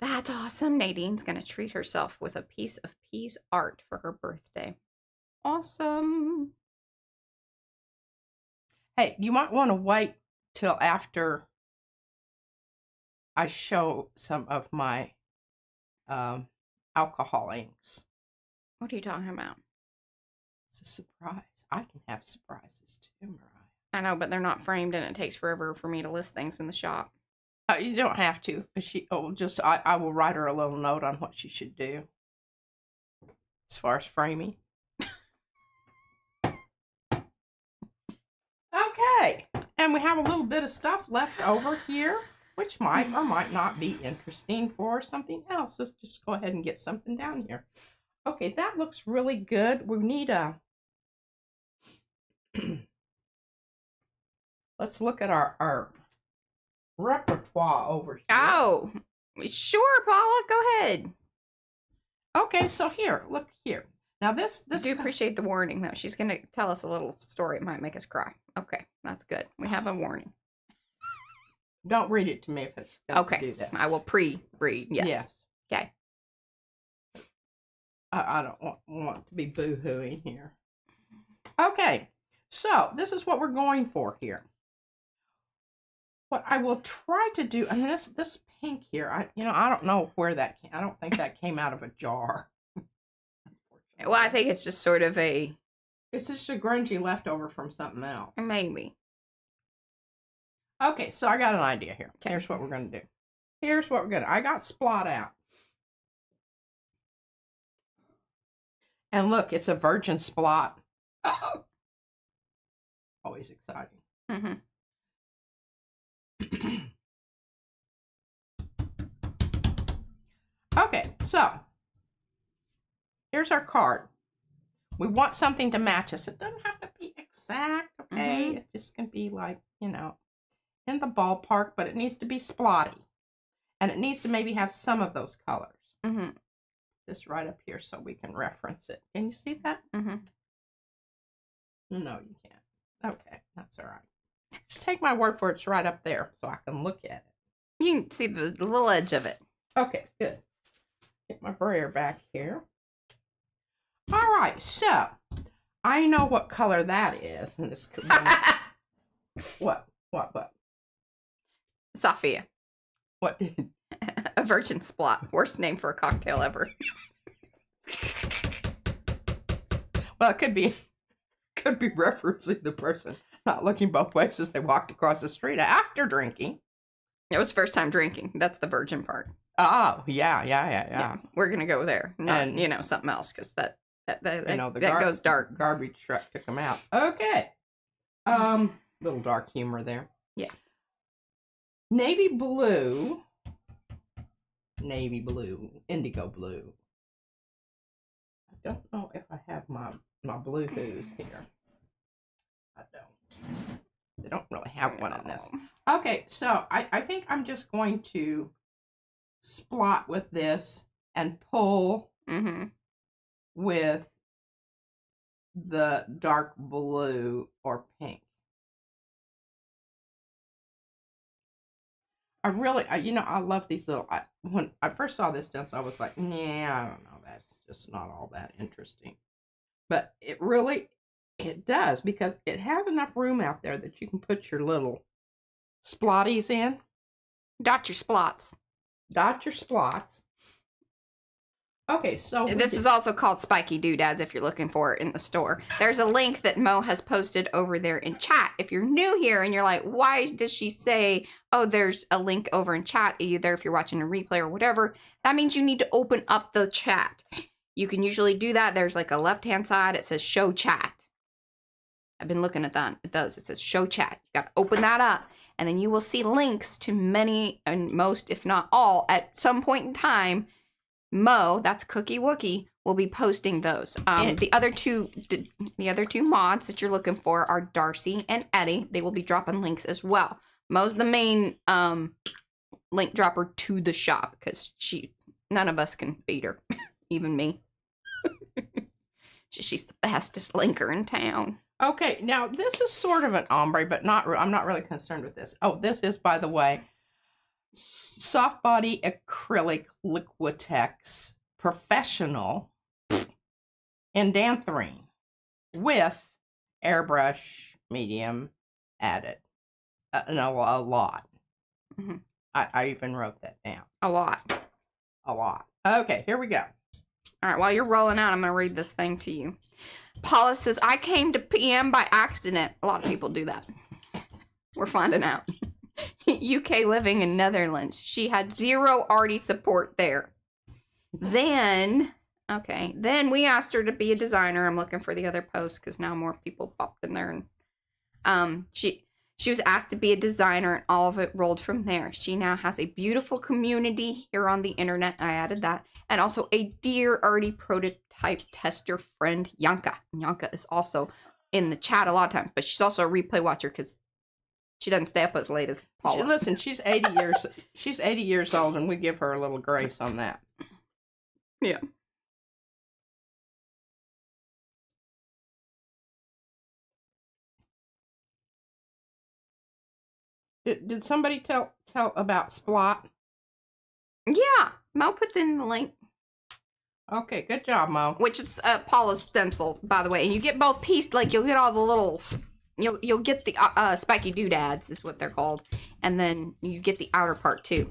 That's awesome. Nadine's going to treat herself with a piece of Peas art for her birthday. Awesome. Hey, you might want to wait till after I show some of my alcohol inks. What are you talking about? It's a surprise. I can have surprises too, Mariah. I know, but they're not framed and it takes forever for me to list things in the shop. You don't have to. I will write her a little note on what she should do as far as framing. Okay, and we have a little bit of stuff left over here, which might or might not be interesting for something else. Let's just go ahead and get something down here. Okay, that looks really good. We need a... Let's look at our repertoire over here. Oh, sure, Paula, go ahead. Okay, so here, look here. Now this I do appreciate the warning, though. She's going to tell us a little story. It might make us cry. Okay, that's good. We have a warning. Don't read it to me if it's going to do that. I will pre-read. Yes. Okay. I don't want to be boo-hooing here. Okay, so this is what we're going for here. What I will try to do, and this pink here, I don't know where that came. I don't think that came out of a jar. Well, I think it's just sort of a... It's just a grungy leftover from something else. Maybe. Okay, so I got an idea here. Okay. Here's what we're going to do. Here's what we're going to... I got Splot out. And look, it's a virgin Splot. Always exciting. Mm-hmm. Okay, so here's our card. We want something to match us. It doesn't have to be exact, okay? Mm-hmm. It just can be like, in the ballpark, but it needs to be splotty. And it needs to maybe have some of those colors. Mm-hmm. This right up here so we can reference it. Can you see that? Mm-hmm. No, you can't. Okay, that's all right. Just take my word for it. It's right up there so I can look at it. You can see the little edge of it. Okay, good. Get my brayer back here. All right, so I know what color that is. And this could be... What? Sophia. What? A virgin Splot. Worst name for a cocktail ever. Well, it could be referencing the person not looking both ways as they walked across the street after drinking. It was first time drinking. That's the virgin part. Oh, yeah. We're going to go there. Not, something else, because that goes dark. Garbage truck took them out. Okay. Little dark humor there. Yeah. Navy blue, indigo blue. I don't know if I have my blue hues here. I don't. They don't really have one in this. Okay, so I think I'm just going to splot with this and pull with the dark blue or pink. I love these little, when I first saw this stencil, I was like, nah, I don't know, that's just not all that interesting. But it does, because it has enough room out there that you can put your little splotties in. Dot your splots. Okay, so this is also called Spiky Doodads if you're looking for it in the store. There's a link that Mo has posted over there in chat. If you're new here and you're like, why does she say, oh, there's a link over in chat, either if you're watching a replay or whatever, that means you need to open up the chat. You can usually do that. There's like a left-hand side. It says show chat. I've been looking at that. It does. It says show chat. You got to open that up. And then you will see links to many and most, if not all, at some point in time. Mo, that's Cookie Wookie, will be posting those. The other two mods that you're looking for are Darcy and Eddie. They will be dropping links as well. Mo's the main link dropper to the shop because none of us can beat her, even me. She's the fastest linker in town. Okay, now this is sort of an ombre, but I'm not really concerned with this. Oh, this is, by the way, Soft Body Acrylic Liquitex Professional Indanthrine with airbrush medium added. No, a lot. Mm-hmm. I even wrote that down. A lot. A lot. Okay, here we go. All right, while you're rolling out, I'm going to read this thing to you. Paula says, I came to PM by accident. A lot of people do that. We're finding out. UK living in Netherlands. She had zero Arty support there. Then we asked her to be a designer. I'm looking for the other post because now more people popped in there. And she was asked to be a designer and all of it rolled from there. She now has a beautiful community here on the internet. I added that. And also a dear Arty prototype tester friend, Yanka. Yanka is also in the chat a lot of times, but she's also a replay watcher because she doesn't stay up as late as Paula. Listen, she's 80 years. She's 80 years old, and we give her a little grace on that. Yeah. Did somebody tell about Splot? Yeah, Mo put in the link. Okay, good job, Mo. Which is Paula's stencil, by the way. And you get both pieces, like you'll get all the little, you'll get the spiky doodads is what they're called, and then you get the outer part too.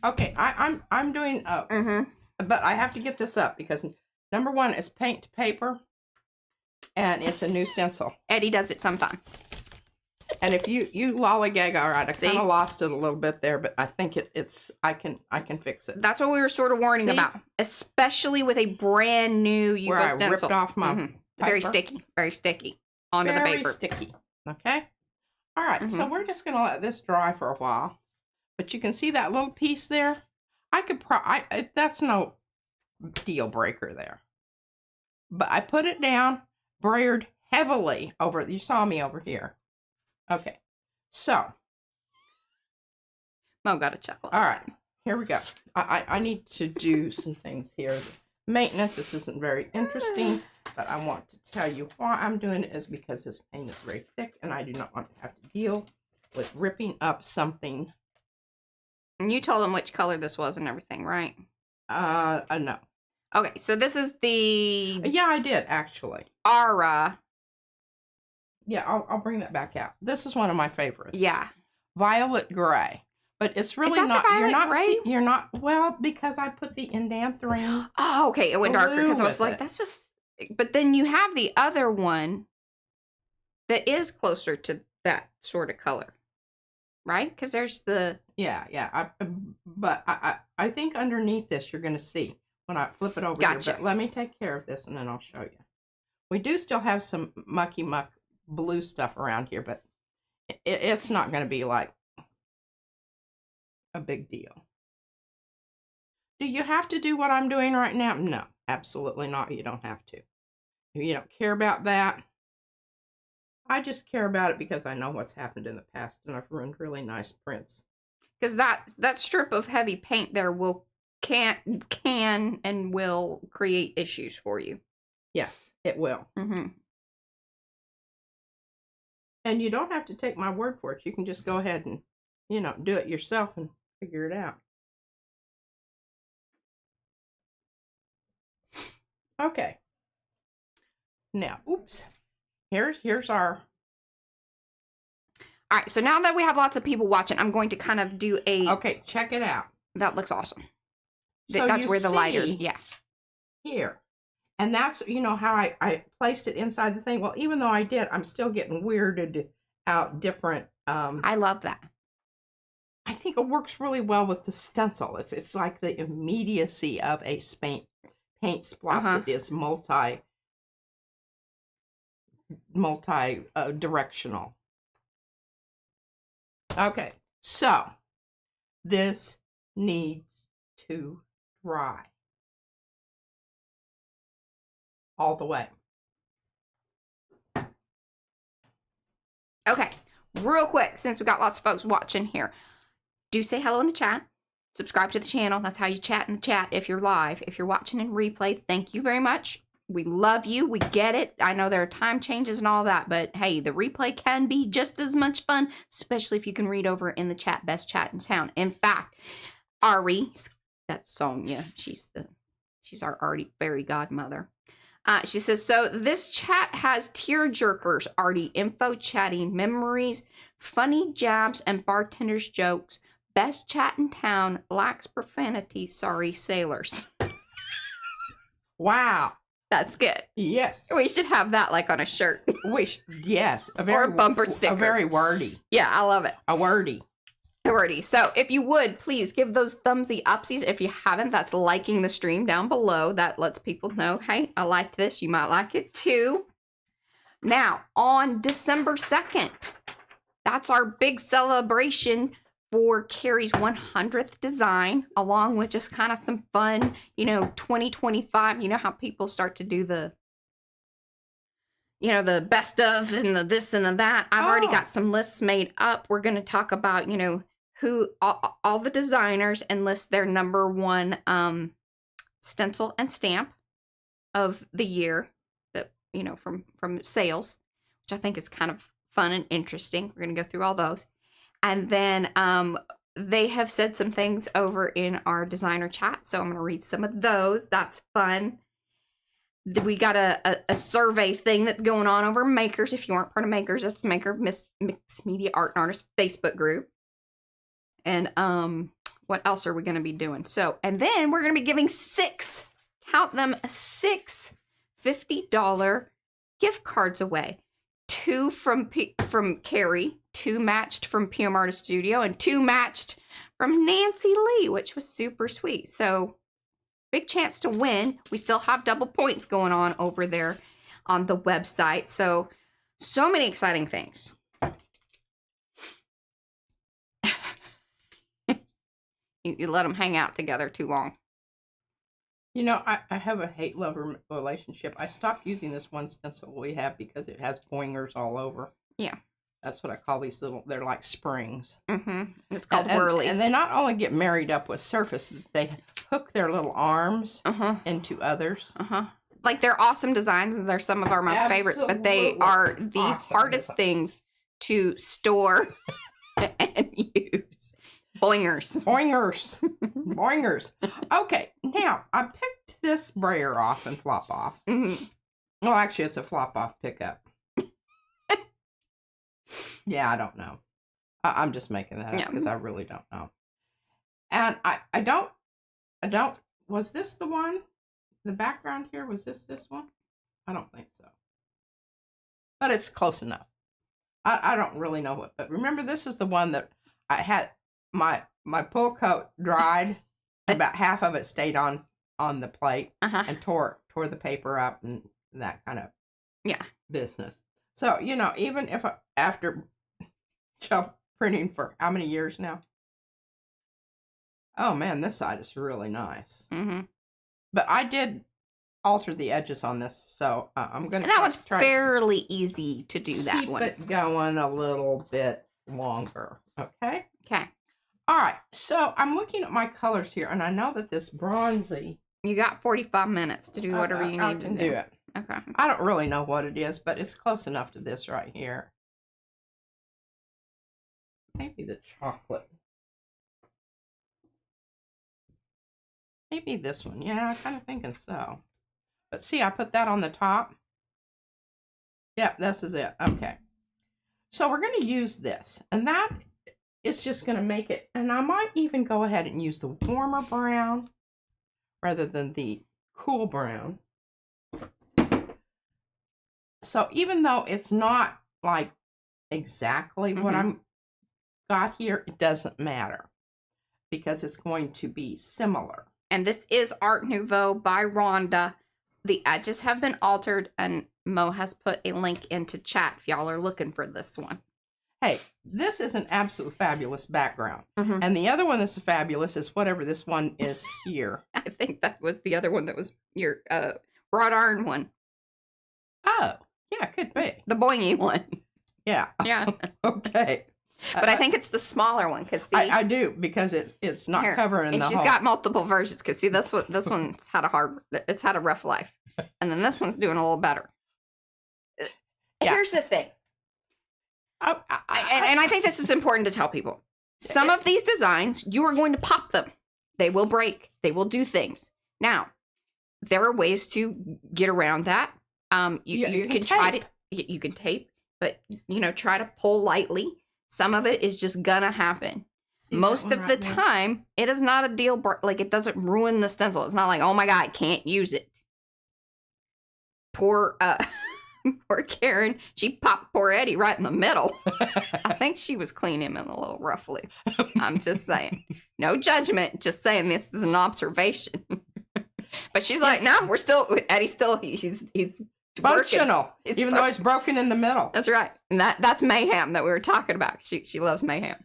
Okay, I'm doing but I have to get this up because number one is paint to paper, and it's a new stencil. Eddie does it sometimes. And if you lollygag, all right, I kind of lost it a little bit there, but I think I can fix it. That's what we were sort of warning about, especially with a brand new Yugo where stencil. I ripped off my very sticky onto the paper. Very sticky. Okay. All right. So we're just gonna let this dry for a while, but you can see that little piece there. I could that's no deal breaker there, but I put it down, brayered heavily over. You saw me over here. Okay, so Mo got a chuckle. All right, here we go. I need to do some things here. Maintenance. This isn't very interesting, but I want to tell you why I'm doing it is because this paint is very thick, and I do not want to have to deal with ripping up something. And you told them which color this was and everything, right? No. Okay, so this is the... Yeah, I did, actually. Aura. Yeah, I'll bring that back out. This is one of my favorites. Yeah. Violet gray. But it's really not... You're not... Well, because I put the indanthrine... Oh, okay. It went darker because I was like, that's just... But then you have the other one that is closer to that sort of color. Right? Because there's the... Yeah. But I think underneath this you're going to see when I flip it over here. But let me take care of this and then I'll show you. We do still have some mucky muck blue stuff around here, but it's not going to be like a big deal. Do you have to do what I'm doing right now? No, absolutely not. You don't have to. If you don't care about that, I just care about it because I know what's happened in the past and I've ruined really nice prints. Because that strip of heavy paint there can and will create issues for you. Yes, it will. And you don't have to take my word for it. You can just go ahead and, do it yourself and figure it out. Okay. Now, oops. Here's our... All right, so now that we have lots of people watching, I'm going to kind of do a... Okay, check it out. That looks awesome. So that's you where the lighter, see yeah. here. And that's, you know, how I placed it inside the thing. Well, even though I did, I'm still getting weirded out different. I love that. I think it works really well with the stencil. It's like the immediacy of a paint splot that is multi directional. Okay, so this needs to dry all the way. Okay, real quick, since we got lots of folks watching here, do say hello in the chat. Subscribe to the channel. That's how you chat in the chat if you're live. If you're watching in replay, thank you very much. We love you. We get it. I know there are time changes and all that, but hey, the replay can be just as much fun, especially if you can read over in the chat. Best chat in town. In fact, Ari, that's Sonia. She's our Arty fairy godmother. She says, so this chat has tear jerkers, Arty, info chatting, memories, funny jabs, and bartender's jokes. Best chat in town, lacks profanity, sorry sailors. Wow. That's good. Yes. We should have that like on a shirt. Yes. Or a bumper sticker. A very wordy. Yeah, I love it. A wordy. Alrighty, so if you would, please give those thumbsy upsies. If you haven't, that's liking the stream down below. That lets people know, hey, I like this. You might like it too. Now, on December 2nd, that's our big celebration for Carrie's 100th design, along with just kind of some fun, 2025. You know how people start to do the best of and the this and the that. I've already got some lists made up. We're going to talk about, who all the designers and list their number one stencil and stamp of the year that, from sales, which I think is kind of fun and interesting. We're going to go through all those. And then they have said some things over in our designer chat. So I'm going to read some of those. That's fun. We got a survey thing that's going on over Makers. If you aren't part of Makers, that's Maker Mixed Media Art and Artist Facebook group. And what else are we going to be doing? So, and then we're going to be giving count them, six $50 gift cards away. 2 from Carrie, 2 matched from PM Artist Studio, and 2 matched from Nancy Lee, which was super sweet. So big chance to win. We still have double points going on over there on the website. So many exciting things. You let them hang out together too long. I have a hate-love relationship. I stopped using this one stencil we have because it has poingers all over. Yeah. That's what I call these little, they're like springs. Mm-hmm. It's called whirlies. And they not only get married up with surface, they hook their little arms into others. Like they're awesome designs and they're some of our most favorites, but they are the hardest things to store and use. Boingers. Boingers. Okay, now I picked this brayer off and flop off. Mm-hmm. Well, actually, it's a flop off pickup. Yeah, I don't know. I'm just making that up because I really don't know. And I don't. Was this the one? The background here, was this one? I don't think so. But it's close enough. I don't really know what. But remember, this is the one that I had. My pull coat dried. About half of it stayed on the plate and tore the paper up and that kind of business. So even if after shelf printing for how many years now? Oh man, this side is really nice. But I did alter the edges on this, so I'm gonna. And that was fairly easy to do. That keep one. It going a little bit longer. Okay. Okay. All right, so I'm looking at my colors here, and I know that this bronzy... You got 45 minutes to do whatever you need to do. It. Okay. I don't really know what it is, but it's close enough to this right here. Maybe the chocolate. Maybe this one. Yeah, I'm kind of thinking so. But see, I put that on the top. Yep, this is it. Okay. So we're going to use this, and that... It's just going to make it, and I might even go ahead and use the warmer brown rather than the cool brown. So even though it's not like exactly what I'm got here, it doesn't matter because it's going to be similar. And this is Art Nouveau by Rhonda. The edges have been altered, and Mo has put a link into chat if y'all are looking for this one. Hey, this is an absolute fabulous background. And the other one that's fabulous is whatever this one is here. I think that was the other one that was your wrought iron one. Oh, yeah, could be. The boingy one. Yeah. Yeah. Okay. But I think it's the smaller one because I do because it's not here, covering and the she's whole. got multiple versions because see that's what this one's had it's had a rough life, and then this one's doing a little better. Yeah. Here's the thing, and I think this is important to tell people. Some of these designs you are going to pop them; they will break, they will do things. Now, there are ways to get around that. You can try to you can tape, but try to pull lightly. Some of it is just gonna happen. See Most of the time, it is not a deal. Like, it doesn't ruin the stencil. It's not like, oh my God, I can't use it. Poor Karen. She popped poor Eddie right in the middle. I think she was cleaning him a little roughly. I'm just saying. No judgment. Just saying this is an observation. But she's like, no, Eddie's still, he's functional, even though it's broken in the middle. That's right. And that's mayhem that we were talking about. She loves mayhem.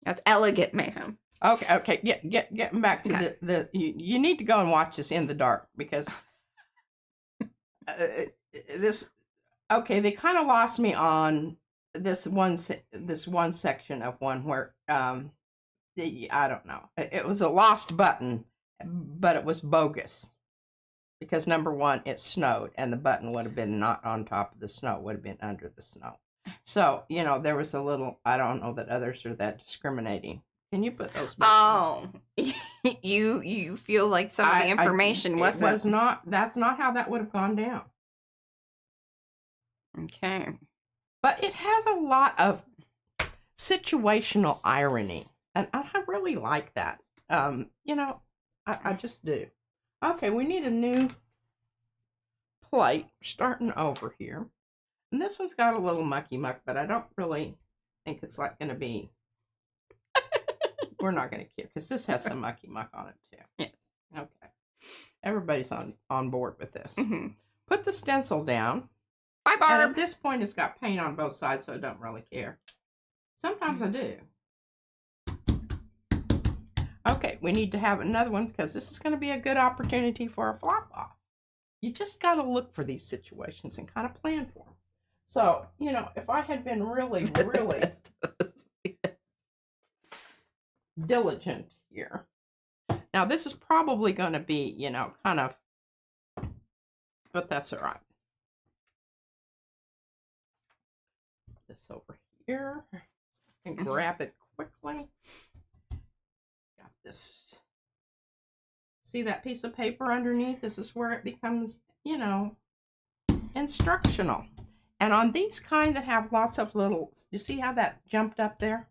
That's elegant mayhem. Okay. Getting back to the you need to go and watch this in the dark because this. Okay, they kind of lost me on this one section of one where I don't know. It was a lost button, but it was bogus. Because number one, it snowed, and the button would have been not on top of the snow; it would have been under the snow. So there was a little. I don't know that others are that discriminating. Can you put those back? Oh, you feel like some of the information wasn't. It was not. That's not how that would have gone down. Okay. But it has a lot of situational irony, and I really like that. I just do. Okay, we need a new plate. Starting over here. And this one's got a little mucky muck, but I don't really think it's like going to be... We're not going to care, because this has some mucky muck on it, too. Yes. Okay. Everybody's on board with this. Put the stencil down. Bye, Barb. And at this point, it's got paint on both sides, so I don't really care. Sometimes I do. Okay, we need to have another one because this is going to be a good opportunity for a flop off. You just got to look for these situations and kind of plan for them. So, if I had been really diligent here. Now, this is probably going to be, kind of, but that's all right. This over here and grab it quickly. This. See that piece of paper underneath? This is where it becomes, instructional. And on these kind that have lots of little, you see how that jumped up there?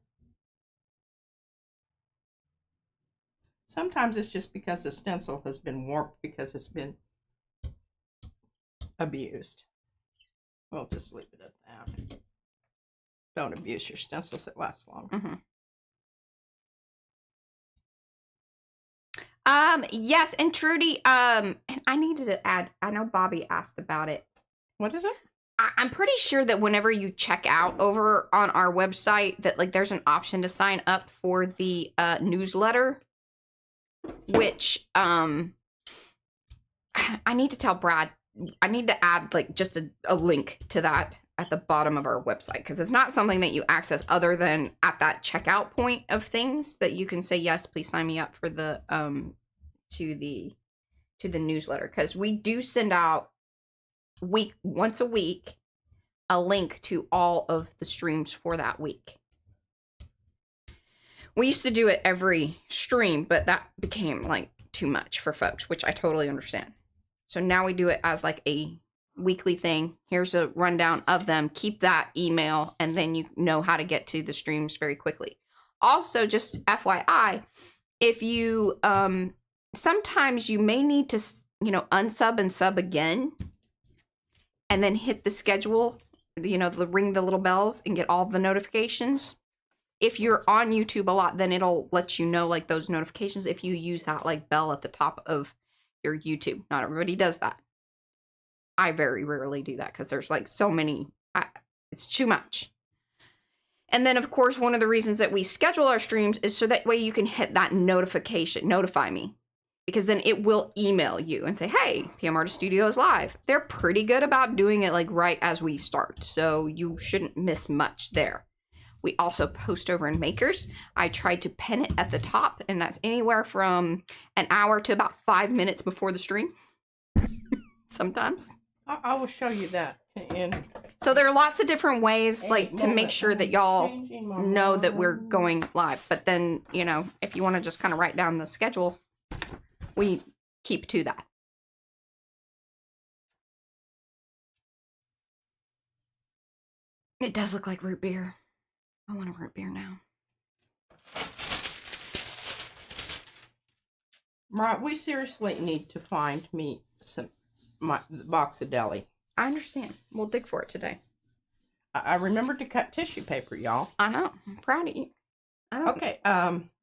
Sometimes it's just because the stencil has been warped because it's been abused. We'll just leave it at that. Don't abuse your stencils that last longer. Yes, and Trudy, and I needed to add, I know Bobby asked about it. What is it? I'm pretty sure that whenever you check out over on our website that there's an option to sign up for the newsletter, which I need to tell Brad, I need to add just a link to that at the bottom of our website because it's not something that you access other than at that checkout point of things that you can say, yes, please sign me up for the to the newsletter, because we do send out once a week a link to all of the streams for that week. We used to do it every stream, but that became too much for folks, which I totally understand. So now we do it as a weekly thing. Here's a rundown of them. Keep that email, and then you know how to get to the streams very quickly. Also, just FYI, if you sometimes you may need to, unsub and sub again and then hit the schedule, ring the little bells and get all the notifications. If you're on YouTube a lot, then it'll let you know like those notifications if you use that like bell at the top of your YouTube. Not everybody does that. I very rarely do that because there's like so many. It's too much. And then, of course, one of the reasons that we schedule our streams is so that way you can hit that notification, notify me. Because then it will email you and say, hey, PM Artist Studio is live. They're pretty good about doing it like right as we start. So you shouldn't miss much there. We also post over in Makers. I tried to pin it at the top, and that's anywhere from an hour to about 5 minutes before the stream. Sometimes. I will show you that. So there are lots of different ways, like, to make sure that y'all know that we're going live. But then, if you want to just kind of write down the schedule, we keep to that. It does look like root beer. I want a root beer now. Mariah, we seriously need to find me my box of Gelli. I understand. We'll dig for it today. I remembered to cut tissue paper, y'all. I know. I'm proud of you. Okay.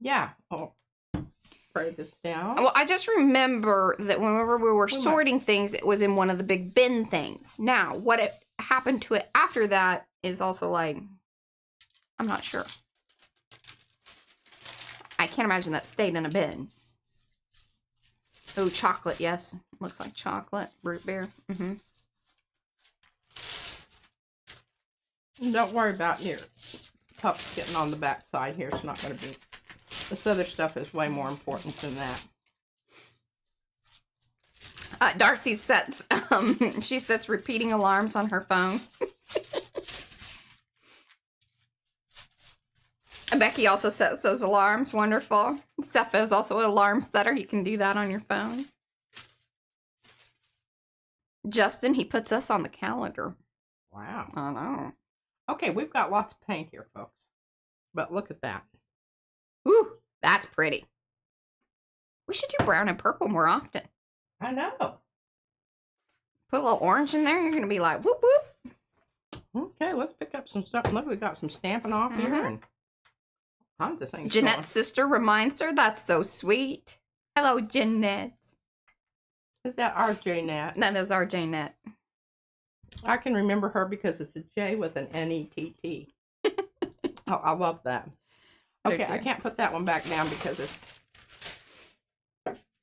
Yeah. Oh, spray this down. Well, I just remember that whenever we were sorting things, it was in one of the big bin things. Now, what happened to it after that is also like, I'm not sure. I can't imagine that stayed in a bin. Oh, chocolate, yes. Looks like chocolate. Root beer. Mm-hmm. Don't worry about your cups getting on the back side here. It's not going to be... This other stuff is way more important than that. Darcy sets... she sets repeating alarms on her phone. And Becky also sets those alarms. Wonderful. Steph is also an alarm setter. You can do that on your phone. Justin, he puts us on the calendar. Wow. I know. Okay, we've got lots of paint here, folks. But look at that. Ooh, that's pretty. We should do brown and purple more often. I know. Put a little orange in there, you're going to be like, whoop, whoop. Okay, let's pick up some stuff. Look, we got some Stampin' Off here and tons of things. Jeanette's sister reminds her. That's so sweet. Hello, Jeanette. Is that our Jeanette? That is our Jeanette. I can remember her because it's a J with an N-E-T-T. Oh, I love that. Okay, I can't put that one back down because it's...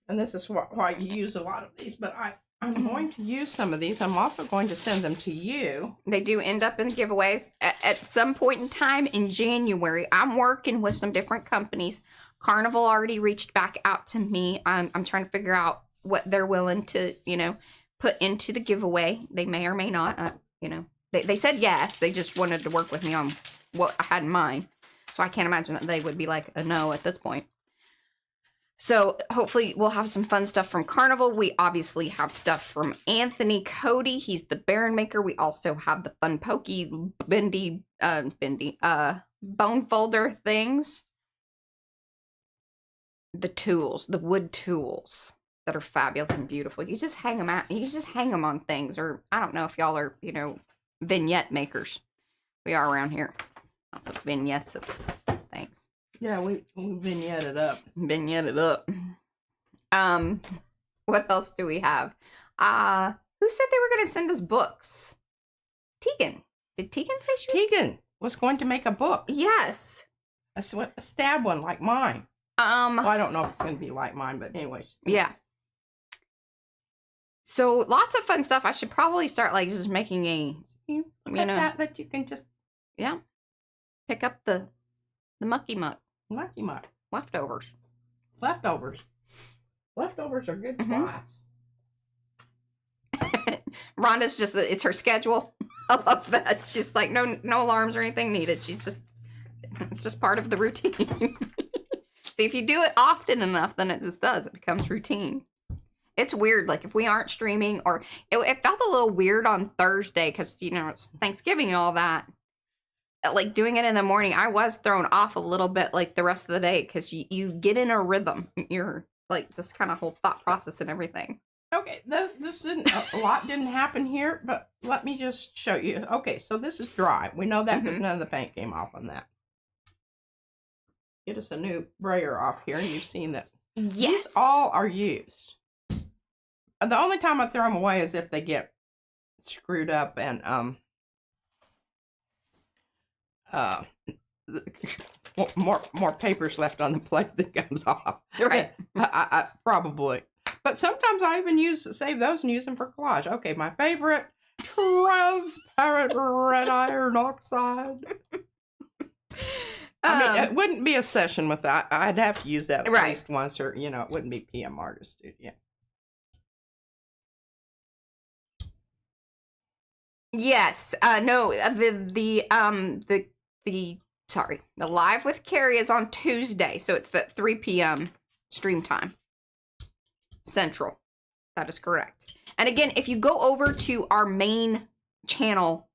And this is why you use a lot of these, but I'm going to use some of these. I'm also going to send them to you. They do end up in giveaways. At some point in time in January, I'm working with some different companies. Carnival already reached back out to me. I'm trying to figure out what they're willing to, put into the giveaway. They may or may not, They said yes. They just wanted to work with me on what I had in mind. So I can't imagine that they would be like a no at this point. So hopefully we'll have some fun stuff from Carnival. We obviously have stuff from Anthony Cody. He's the Baron Maker. We also have the Fun Pokey bone folder things. The tools, the wood tools that are fabulous and beautiful. You just hang them out. You just hang them on things. Or I don't know if y'all are, vignette makers. We are around here. Also vignettes of things. Yeah, we vignette it up. Vignette it up. What else do we have? Who said they were going to send us books? Tegan. Did Tegan say she was? Tegan was going to make a book. Yes. A stab one like mine. Well, I don't know if it's going to be like mine, but anyway. Yeah. So lots of fun stuff. I should probably start like just making a, that you can just pick up the mucky muck. Mucky muck. Leftovers. Leftovers are good class. Rhonda's just, it's her schedule. I love that. It's just like no alarms or anything needed. It's just part of the routine. See, if you do it often enough, then it just does. It becomes routine. It's weird. Like if we aren't streaming, or it felt a little weird on Thursday because, it's Thanksgiving and all that. Like doing it in the morning, I was thrown off a little bit like the rest of the day because you get in a rhythm. You're like just kind of whole thought process and everything. Okay, this didn't, a lot didn't happen here, but let me just show you. Okay, so this is dry. We know that because none of the paint came off on that. Get us a new brayer off here, and you've seen that. Yes. These all are used. The only time I throw them away is if they get screwed up and more papers left on the plate that comes off. Right. I probably. But sometimes I even save those and use them for collage. Okay, my favorite, transparent red iron oxide. I mean, it wouldn't be a session with that. I'd have to use that at least once, or, you know, it wouldn't be PM Artist Studio. Yes. No, the Live with Carrie is on Tuesday, so it's the 3 p.m. stream time. Central. That is correct. And again, if you go over to our main channel,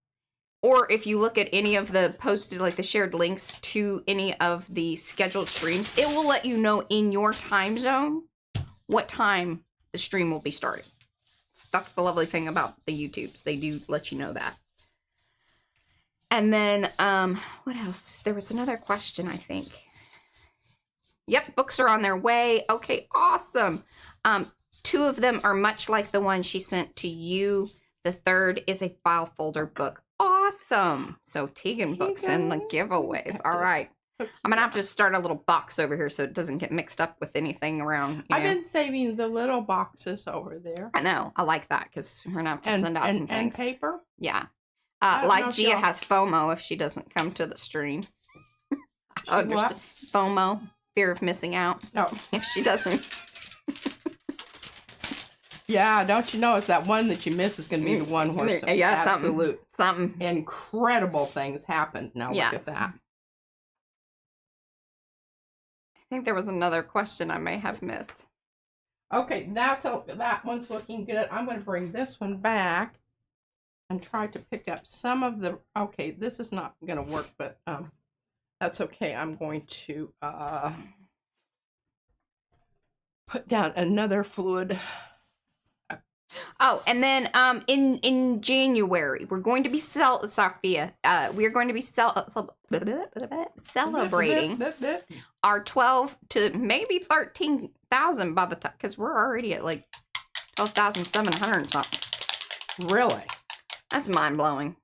or if you look at any of the posted, like the shared links to any of the scheduled streams, it will let you know in your time zone what time the stream will be starting. That's the lovely thing about the YouTubes. They do let you know that. And then, what else? There was another question, I think. Yep, books are on their way. Okay, awesome. 2 of them are much like the one she sent to you. The third is a file folder book. Awesome. So Tegan books in the giveaways. All right. I'm going to have to start a little box over here so it doesn't get mixed up with anything around. I've been saving the little boxes over there. I know. I like that because we're going to have to send out some things. And paper? Yeah. Like Gia has FOMO if she doesn't come to the stream. What? FOMO. Fear of missing out. Oh. If she doesn't. Yeah, don't you know it's that one that you miss is going to be the one where some absolute something incredible things happen. Now look at that. I think there was another question I may have missed. Okay, that one's looking good. I'm going to bring this one back and try to pick up some of the. Okay, this is not going to work, but that's okay. I'm going to put down another fluid. Oh, and then in January we're going to be celebrating our 12 to maybe 13,000 by the time, because we're already at like 12,700 something. Really? That's mind blowing.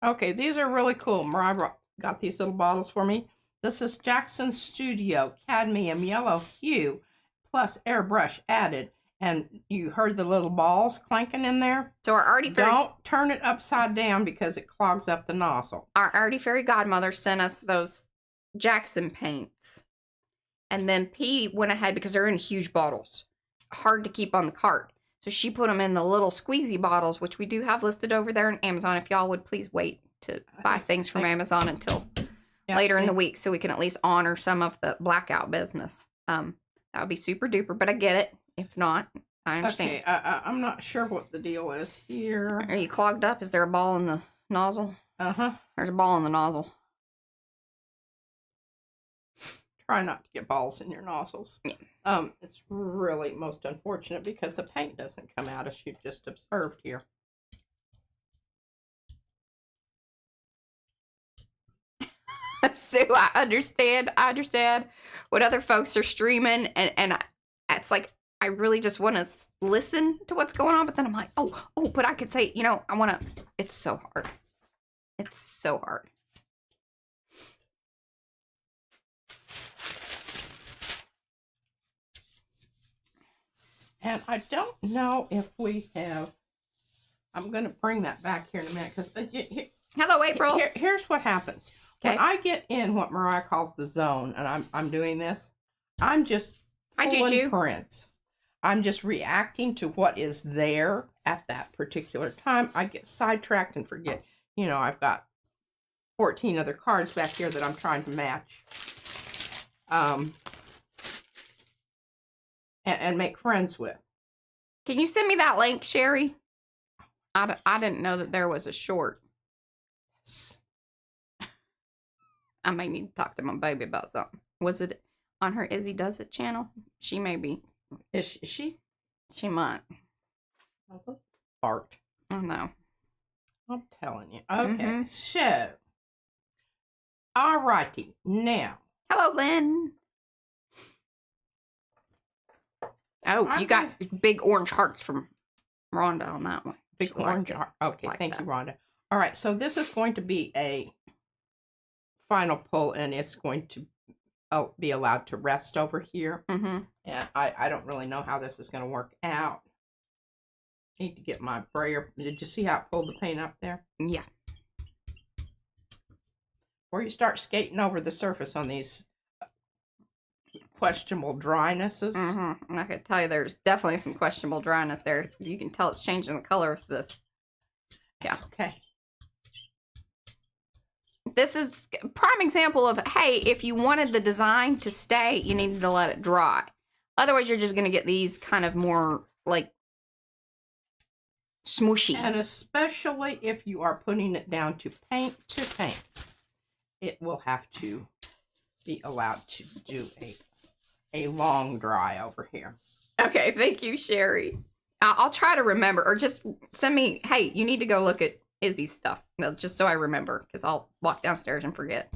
Okay, these are really cool. Mariah got these little bottles for me. This is Jackson Studio Cadmium Yellow Hue plus airbrush added. And you heard the little balls clanking in there? So our Arty Fairy... Don't turn it upside down because it clogs up the nozzle. Our Arty Fairy Godmother sent us those Jackson paints. And then P went ahead, because they're in huge bottles. Hard to keep on the cart. So she put them in the little squeezy bottles, which we do have listed over there on Amazon. If y'all would please wait to buy things from Amazon until later in the week, so we can at least honor some of the blackout business. That would be super duper, but I get it. If not, I understand. Okay, I'm not sure what the deal is here. Are you clogged up? Is there a ball in the nozzle? Uh-huh. There's a ball in the nozzle. Try not to get balls in your nozzles. Yeah. It's really most unfortunate because the paint doesn't come out, as you've just observed here. Sue, I understand what other folks are streaming, and it's like I really just want to listen to what's going on, but then I'm like, oh, but I could say, I want to. It's so hard. It's so hard. And I don't know if we have. I'm going to bring that back here in a minute because. Hello, April. Here's what happens. Okay. When I get in what Mariah calls the zone, and I'm doing this, I'm just pulling prints. I'm just reacting to what is there at that particular time. I get sidetracked and forget. I've got 14 other cards back here that I'm trying to match. And make friends with. Can you send me that link, Sherry? I didn't know that there was a short. I may need to talk to my baby about something. Was it on her Izzy Does It channel? She may be. Is she? She might. Art. I know. I'm telling you. Okay, so. Alrighty, now. Hello, Lynn. Oh, you got big orange hearts from Rhonda on that one. Big orange heart. Okay, thank you, Rhonda. All right, so this is going to be a final pull, and it's going to be allowed to rest over here. And I don't really know how this is going to work out. Need to get my brayer. Did you see how it pulled the paint up there? Yeah. Before you start skating over the surface on these questionable drynesses. I can tell you there's definitely some questionable dryness there. You can tell it's changing the color of this. Yeah. That's okay. This is a prime example of, hey, if you wanted the design to stay, you needed to let it dry. Otherwise, you're just going to get these kind of more, like, smooshy. And especially if you are putting it down to paint, it will have to be allowed to do a long dry over here. Okay, thank you, Sherry. I'll try to remember, or just send me, hey, you need to go look at Izzy's stuff, just so I remember, because I'll walk downstairs and forget.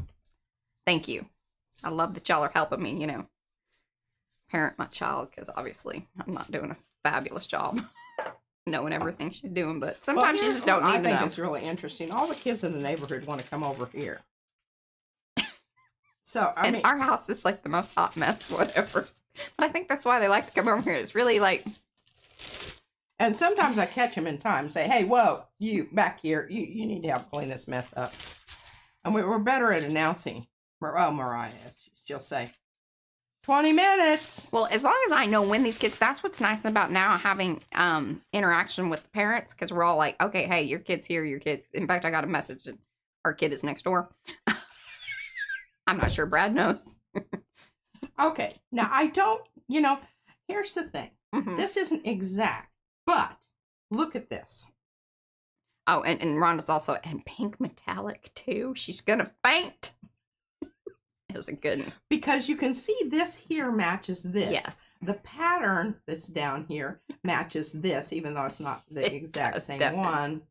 Thank you. I love that y'all are helping me, you know, parent my child, because obviously I'm not doing a fabulous job knowing everything she's doing, but sometimes you just don't need to know. I think it's really interesting. All the kids in the neighborhood want to come over here. So, I mean, our house is like the most hot mess, whatever. But I think that's why they like to come over here. It's really like... And sometimes I catch them in time and say, hey, whoa, you back here, you need to help clean this mess up. And we're better at announcing. Oh, Mariah, she'll say, 20 minutes. Well, as long as I know when these kids, that's what's nice about now having interaction with the parents, because we're all like, okay, hey, your kid's here, your kid. In fact, I got a message that our kid is next door. I'm not sure Brad knows. Okay. Now, I don't, you know, here's the thing. This isn't exact, but look at this. Oh, and Rhonda's also in pink metallic, too. She's going to faint. It was a good one. Because you can see this here matches this. Yes. The pattern that's down here matches this, even though it's not the exact same one.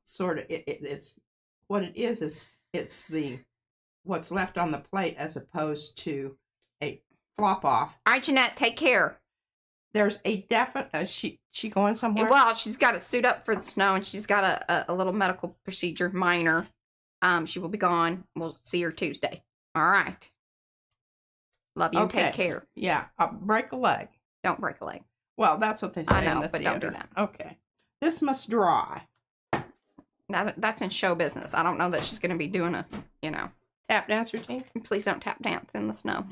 Sort of, it's, what it is it's the... what's left on the plate as opposed to a flop off. All right, Jeanette, take care. There's a definite... she going somewhere? Well, she's got to suit up for the snow, and she's got a little medical procedure, minor. She will be gone. We'll see her Tuesday. All right. Love you. Okay. Take care. Yeah. Break a leg. Don't break a leg. Well, that's what they say I know, in the but theater. don't do that. Okay. This must dry. That's in show business. I don't know that she's going to be doing a, you know... Tap dance routine? Please don't tap dance in the snow.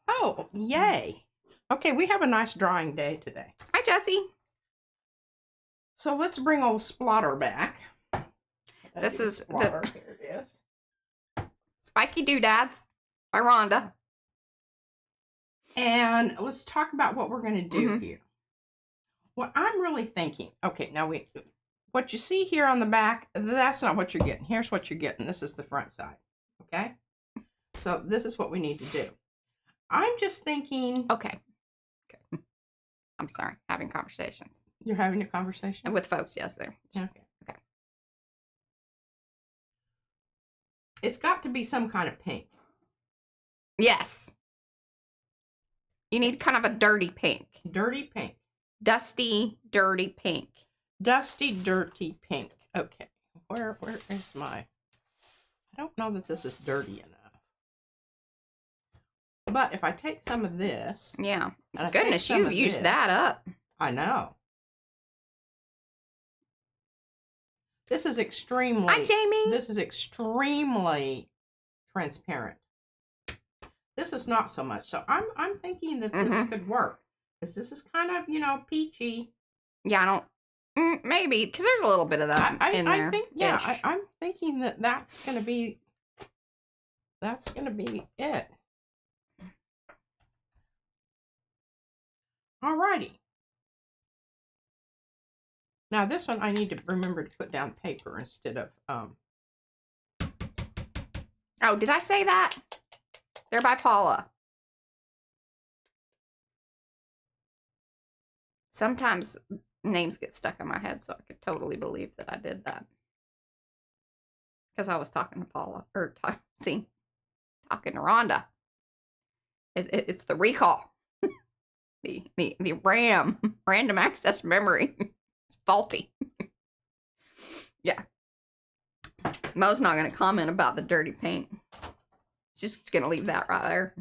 Oh, yay. Okay, we have a nice drying day today. Hi, Jessie. So let's bring old Splotter back. This is Splotter. Here it is. Spiky Doodads by Rhonda. And let's talk about what we're going to do here. What I'm really thinking... Okay, now what you see here on the back, that's not what you're getting. Here's what you're getting. This is the front side. Okay? So this is what we need to do. I'm just thinking... Okay. I'm sorry. Having conversations. You're having a conversation? With folks, yes, there. Okay. It's got to be some kind of pink. Yes. You need kind of a dirty pink. Dirty pink. Dusty, dirty pink. Dusty, dirty pink. Okay. Where is my... I don't know that this is dirty enough. But if I take some of this... Yeah. Goodness, you've used that up. I know. This is extremely... Hi, Jamie. This is extremely transparent. This is not so much. So I'm thinking that this could work. Because this is kind of, you know, peachy. Yeah, I don't... maybe, because there's a little bit of that in there. I think, yeah, I'm thinking that that's going to be it. Alrighty. Now this one I need to remember to put down paper instead of Oh, did I say that? They're by Paula. Sometimes names get stuck in my head, so I could totally believe that I did that. Because I was talking to Paula, or talking to Rhonda. It's the recall. the random access memory. It's faulty. Yeah. Mo's not going to comment about the dirty paint. She's just going to leave that right there.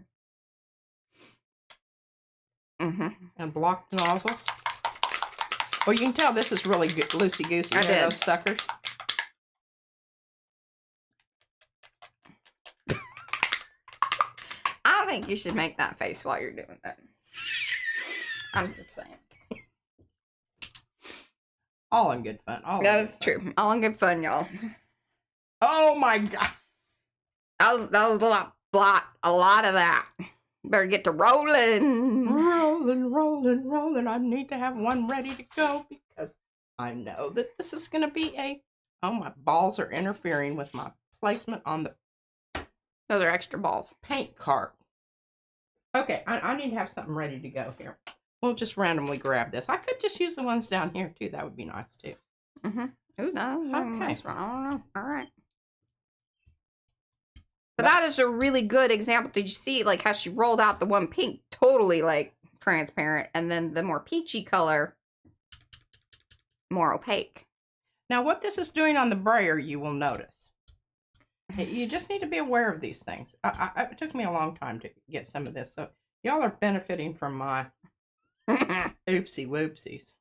And blocked nozzles. Well, you can tell this is really good, loosey-goosey. I did. Those suckers. I don't think you should make that face while you're doing that. I'm just saying. All in good fun. That is true. All in good fun, y'all. Oh my God. That was a lot of that. Better get to rolling. Rolling. I need to have one ready to go because I know that this is going to be oh, my balls are interfering with my placement on the Those are extra balls. paint cart. Okay, I need to have something ready to go here. We'll just randomly grab this. I could just use the ones down here too. That would be nice too. Ooh, no. Okay. Nice one. I don't know. All right. But that is a really good example. Did you see like how she rolled out the one pink totally like transparent, and then the more peachy color more opaque? Now what this is doing on the brayer, you will notice. You just need to be aware of these things. It took me a long time to get some of this, so y'all are benefiting from my oopsie whoopsies.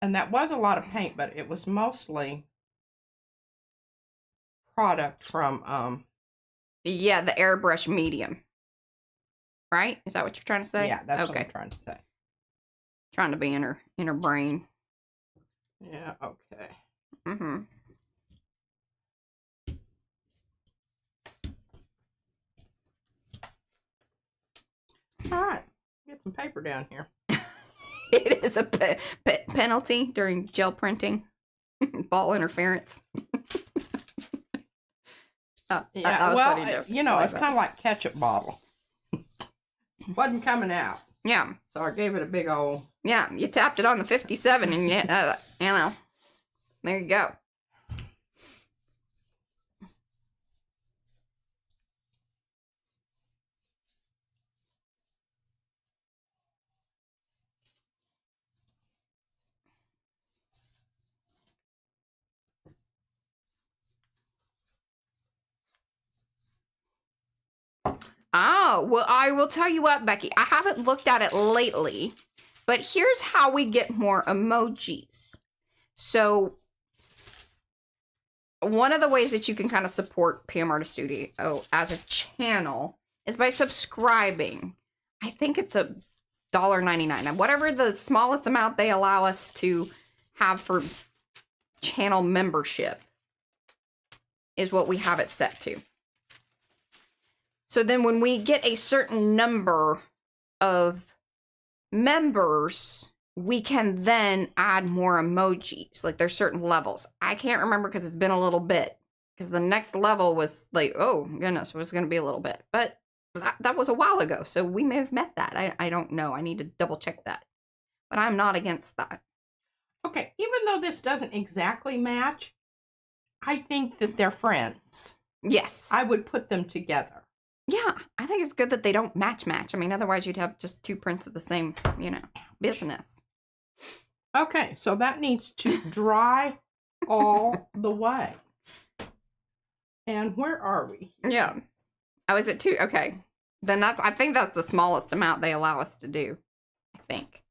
And that was a lot of paint, but it was mostly product from Yeah, the airbrush medium. Right? Is that what you're trying to say? Yeah, that's what I'm trying to say. Trying to be in her brain. Yeah, okay. All right, get some paper down here. It is a penalty during gel printing. Ball interference. Yeah, well, you know, it's kind of like ketchup bottle. Wasn't coming out. Yeah. So I gave it a big old... Yeah, you tapped it on the 57 and you know, there you go. Oh, well, I will tell you what, Becky. I haven't looked at it lately, but here's how we get more emojis. So, one of the ways that you can kind of support PM Artist Studio as a channel is by subscribing. I think it's $1.99. And whatever the smallest amount they allow us to have for channel membership is what we have it set to. So then when we get a certain number of members, we can then add more emojis. Like there's certain levels. I can't remember because it's been a little bit. Because the next level was like, oh goodness, it was going to be a little bit. But that was a while ago. So we may have met that. I don't know. I need to double check that. But I'm not against that. Okay, even though this doesn't exactly match, I think that they're friends. Yes. I would put them together. Yeah, I think it's good that they don't match. I mean, otherwise you'd have just two prints of the same, you know, business. Okay, so that needs to dry all the way. And where are we? Yeah. Oh, is it two? Okay. Then I think that's the smallest amount they allow us to do. I think.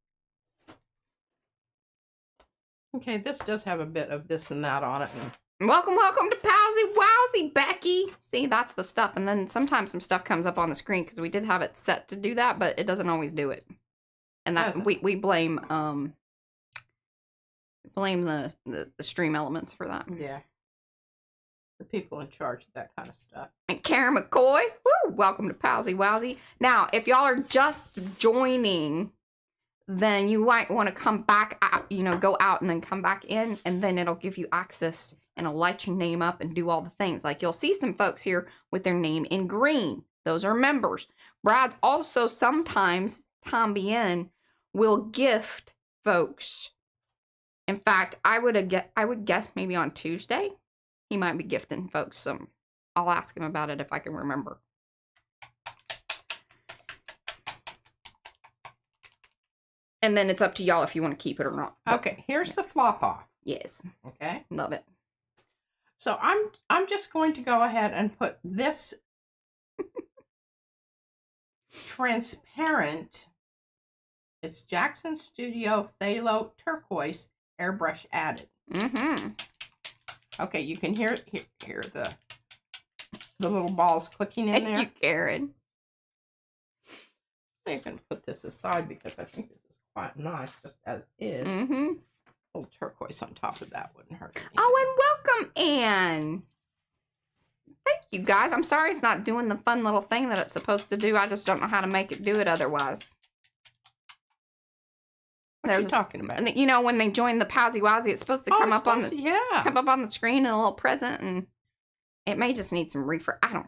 Okay, this does have a bit of this and that on it. Welcome to Powsy Wowsy, Becky. See, that's the stuff. And then sometimes some stuff comes up on the screen because we did have it set to do that, but it doesn't always do it. And that we blame the stream elements for that. Yeah. The people in charge of that kind of stuff. And Karen McCoy, woo, welcome to Powsy Wowsy. Now, if y'all are just joining, then you might want to come back out, you know, go out and then come back in, and then it'll give you access and it'll light your name up and do all the things. Like you'll see some folks here with their name in green. Those are members. Brad also sometimes, tambien, will gift folks. In fact, I would guess maybe on Tuesday, he might be gifting folks some. I'll ask him about it if I can remember. And then it's up to y'all if you want to keep it or not. Okay, here's the flop off. Yes. Okay. Love it. So I'm just going to go ahead and put this transparent. It's Jackson Studio Phthalo Turquoise airbrush added. Mm-hmm. Okay, you can hear the little balls clicking in there. Thank you, Karen. I'm going to put this aside because I think this is quite nice just as is. Mm-hmm. A little turquoise on top of that wouldn't hurt anything. Oh, and welcome, Anne. Thank you, guys. I'm sorry it's not doing the fun little thing that it's supposed to do. I just don't know how to make it do it otherwise. What are you talking about? You know, when they join the Powsy Wowsy, it's supposed to come up on the screen in a little present, and it may just need some refresh. I'm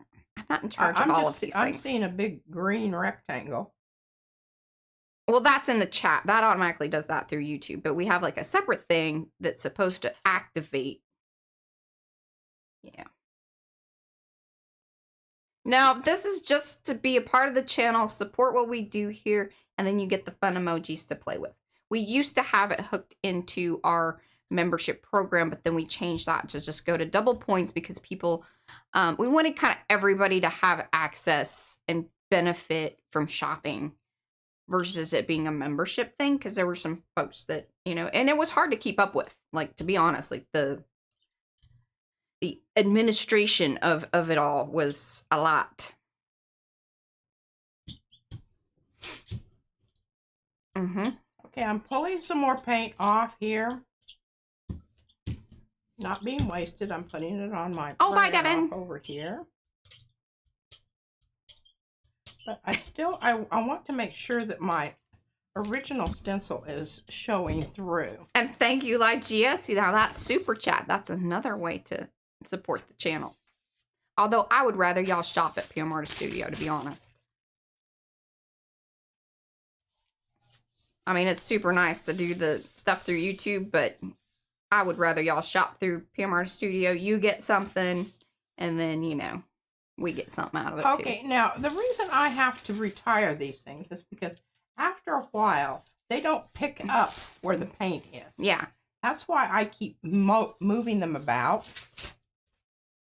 not in charge of all of these things. I'm seeing a big green rectangle. Well, that's in the chat. That automatically does that through YouTube. But we have like a separate thing that's supposed to activate. Yeah. Now, this is just to be a part of the channel, support what we do here, and then you get the fun emojis to play with. We used to have it hooked into our membership program, but then we changed that to just go to double points because people, we wanted kind of everybody to have access and benefit from shopping versus it being a membership thing, because there were some folks that, you know, and it was hard to keep up with, like, to be honest, like the administration of it all was a lot. Mm-hmm. Okay, I'm pulling some more paint off here. Not being wasted, I'm putting it on my bye, Devin. over here. But I want to make sure that my original stencil is showing through. And thank you, Lygia. See, now that super chat, that's another way to support the channel. Although I would rather y'all shop at PM Artist Studio, to be honest. I mean, it's super nice to do the stuff through YouTube, but I would rather y'all shop through PM Artist Studio. You get something, and then, you know, we get something out of it. Okay, too. Now, the reason I have to retire these things is because after a while, they don't pick up where the paint is. Yeah. That's why I keep moving them about.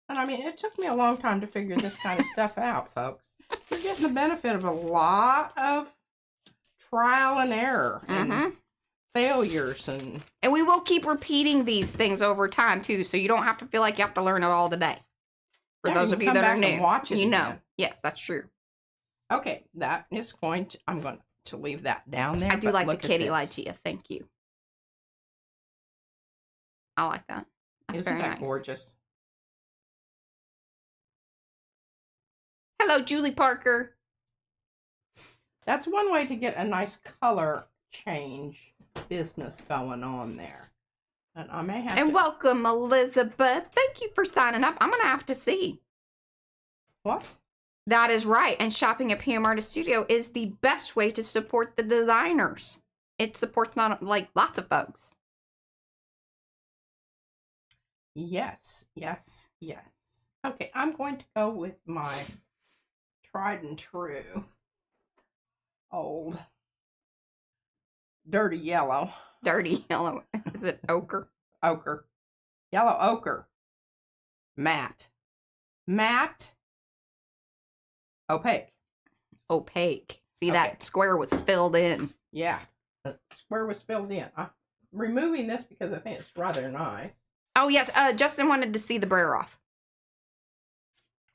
And I mean, it took me a long time to figure this kind of stuff out, folks. You're getting the benefit of a lot of trial and error and failures. And we will keep repeating these things over time, too, so you don't have to feel like you have to learn it all today. For those of you that are new, you know. Yes, that's true. Okay, that is I'm going to leave that down there. I do like the kitty, Lygia. Thank you. I like that. That's Isn't very that nice. Gorgeous? Hello, Julie Parker. That's one way to get a nice color change business going on there. And I may have welcome, Elizabeth. Thank you for signing up. I'm going to have to see. What? That is right. And shopping at PM Artist Studio is the best way to support the designers. It supports not like lots of folks. Yes, yes, yes. Okay, I'm going to go with my tried and true old dirty yellow. Dirty yellow. Is it ochre? Ochre. Yellow ochre. Matte. Matte. Opaque. Opaque. See, that square was filled in. Yeah, the square was filled in. I'm removing this because I think it's rather nice. Oh, yes. Justin wanted to see the brayer off.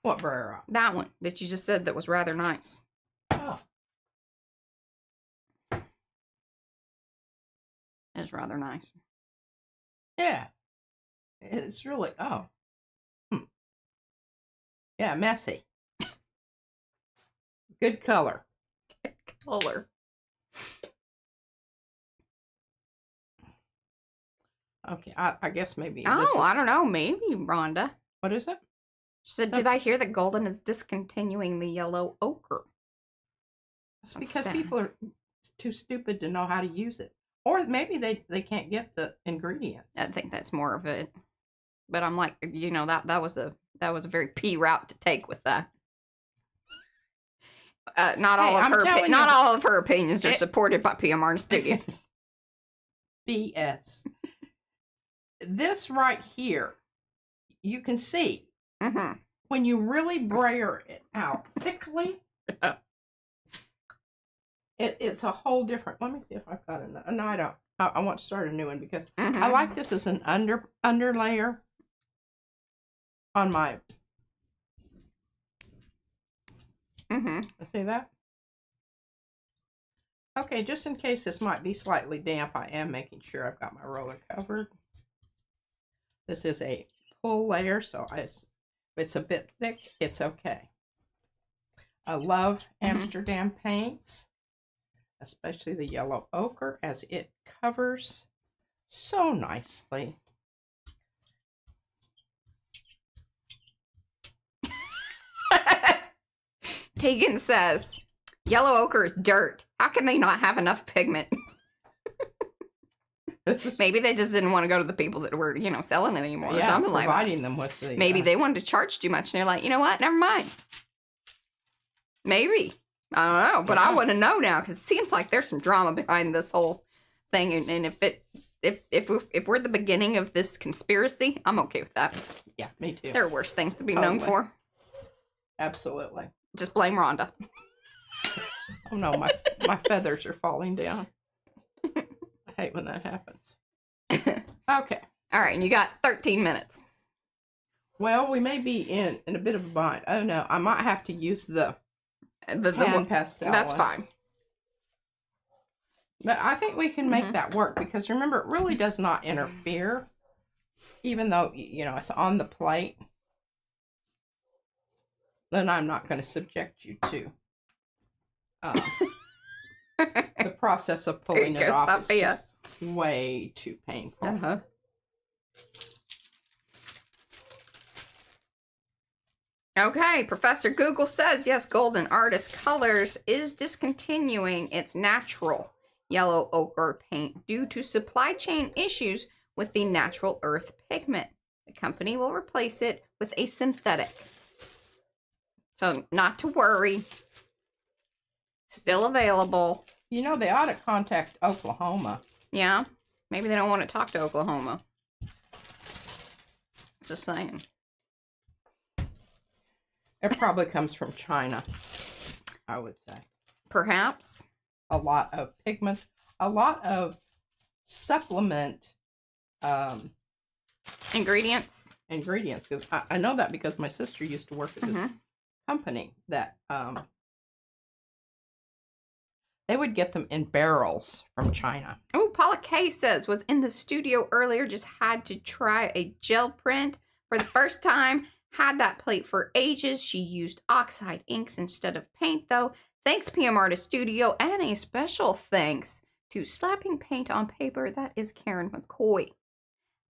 What brayer off? That one that you just said that was rather nice. Oh. It's rather nice. Yeah. It's really, Yeah, messy. Good color. Good color. Okay, I guess maybe. Oh, I don't know. Maybe, Rhonda. What is it? She said, did I hear that Golden is discontinuing the yellow ochre? It's because people are too stupid to know how to use it. Or maybe they can't get the ingredients. I think that's more of it. But I'm like, you know, that was a very P route to take with that. Not all of her opinions are supported by PMR Studio. BS. This right here, you can see when you really brayer it out thickly, it's a whole different. Let me see if I've got another. No, I don't. I want to start a new one because I like this as an under layer on my. See that? Okay, just in case this might be slightly damp, I am making sure I've got my roller covered. This is a pull layer, so if it's a bit thick, it's okay. I love Amsterdam paints, especially the yellow ochre, as it covers so nicely. Tegan says, yellow ochre is dirt. How can they not have enough pigment? Maybe they just didn't want to go to the people that were, you know, selling it anymore or something like that. Providing them with the... Maybe they wanted to charge too much. And they're like, you know what? Never mind. Maybe. I don't know. But I want to know now because it seems like there's some drama behind this whole thing. And if we're the beginning of this conspiracy, I'm okay with that. Yeah, me too. There are worse things to be known for. Absolutely. Just blame Rhonda. Oh no, my feathers are falling down. I hate when that happens. Okay. All right, and you got 13 minutes. Well, we may be in a bit of a bind. Oh no, I might have to use the hand pastel. That's fine. But I think we can make that work because remember, it really does not interfere, even though, you know, it's on the plate. Then I'm not going to subject you to the process of pulling it off. It's just way too painful. Okay, Professor Google says, yes, Golden Artist Colors is discontinuing its natural yellow ochre paint due to supply chain issues with the natural earth pigment. The company will replace it with a synthetic. So, not to worry. Still available. You know, they ought to contact Oklahoma. Yeah? Maybe they don't want to talk to Oklahoma. Just saying. It probably comes from China, I would say. Perhaps. A lot of pigments, a lot of supplement ingredients. Because I know that because my sister used to work at this company that they would get them in barrels from China. Oh, Paula K says, was in the studio earlier, just had to try a gel print for the first time. Had that plate for ages. She used oxide inks instead of paint, though. Thanks, PM Artist Studio, and a special thanks to slapping paint on paper. That is Karen McCoy.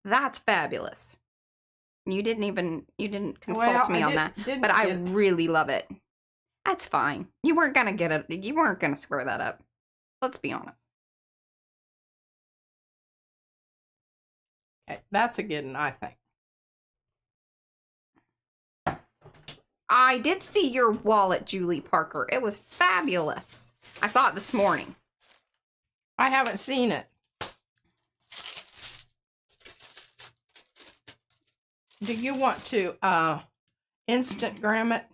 That's fabulous. You didn't consult me on that, but I really love it. That's fine. You weren't gonna get it. You weren't gonna screw that up. Let's be honest. Okay, that's a good one, I think. I did see your wallet, Julie Parker. It was fabulous. I saw it this morning. I haven't seen it. Do you want to Instagram it?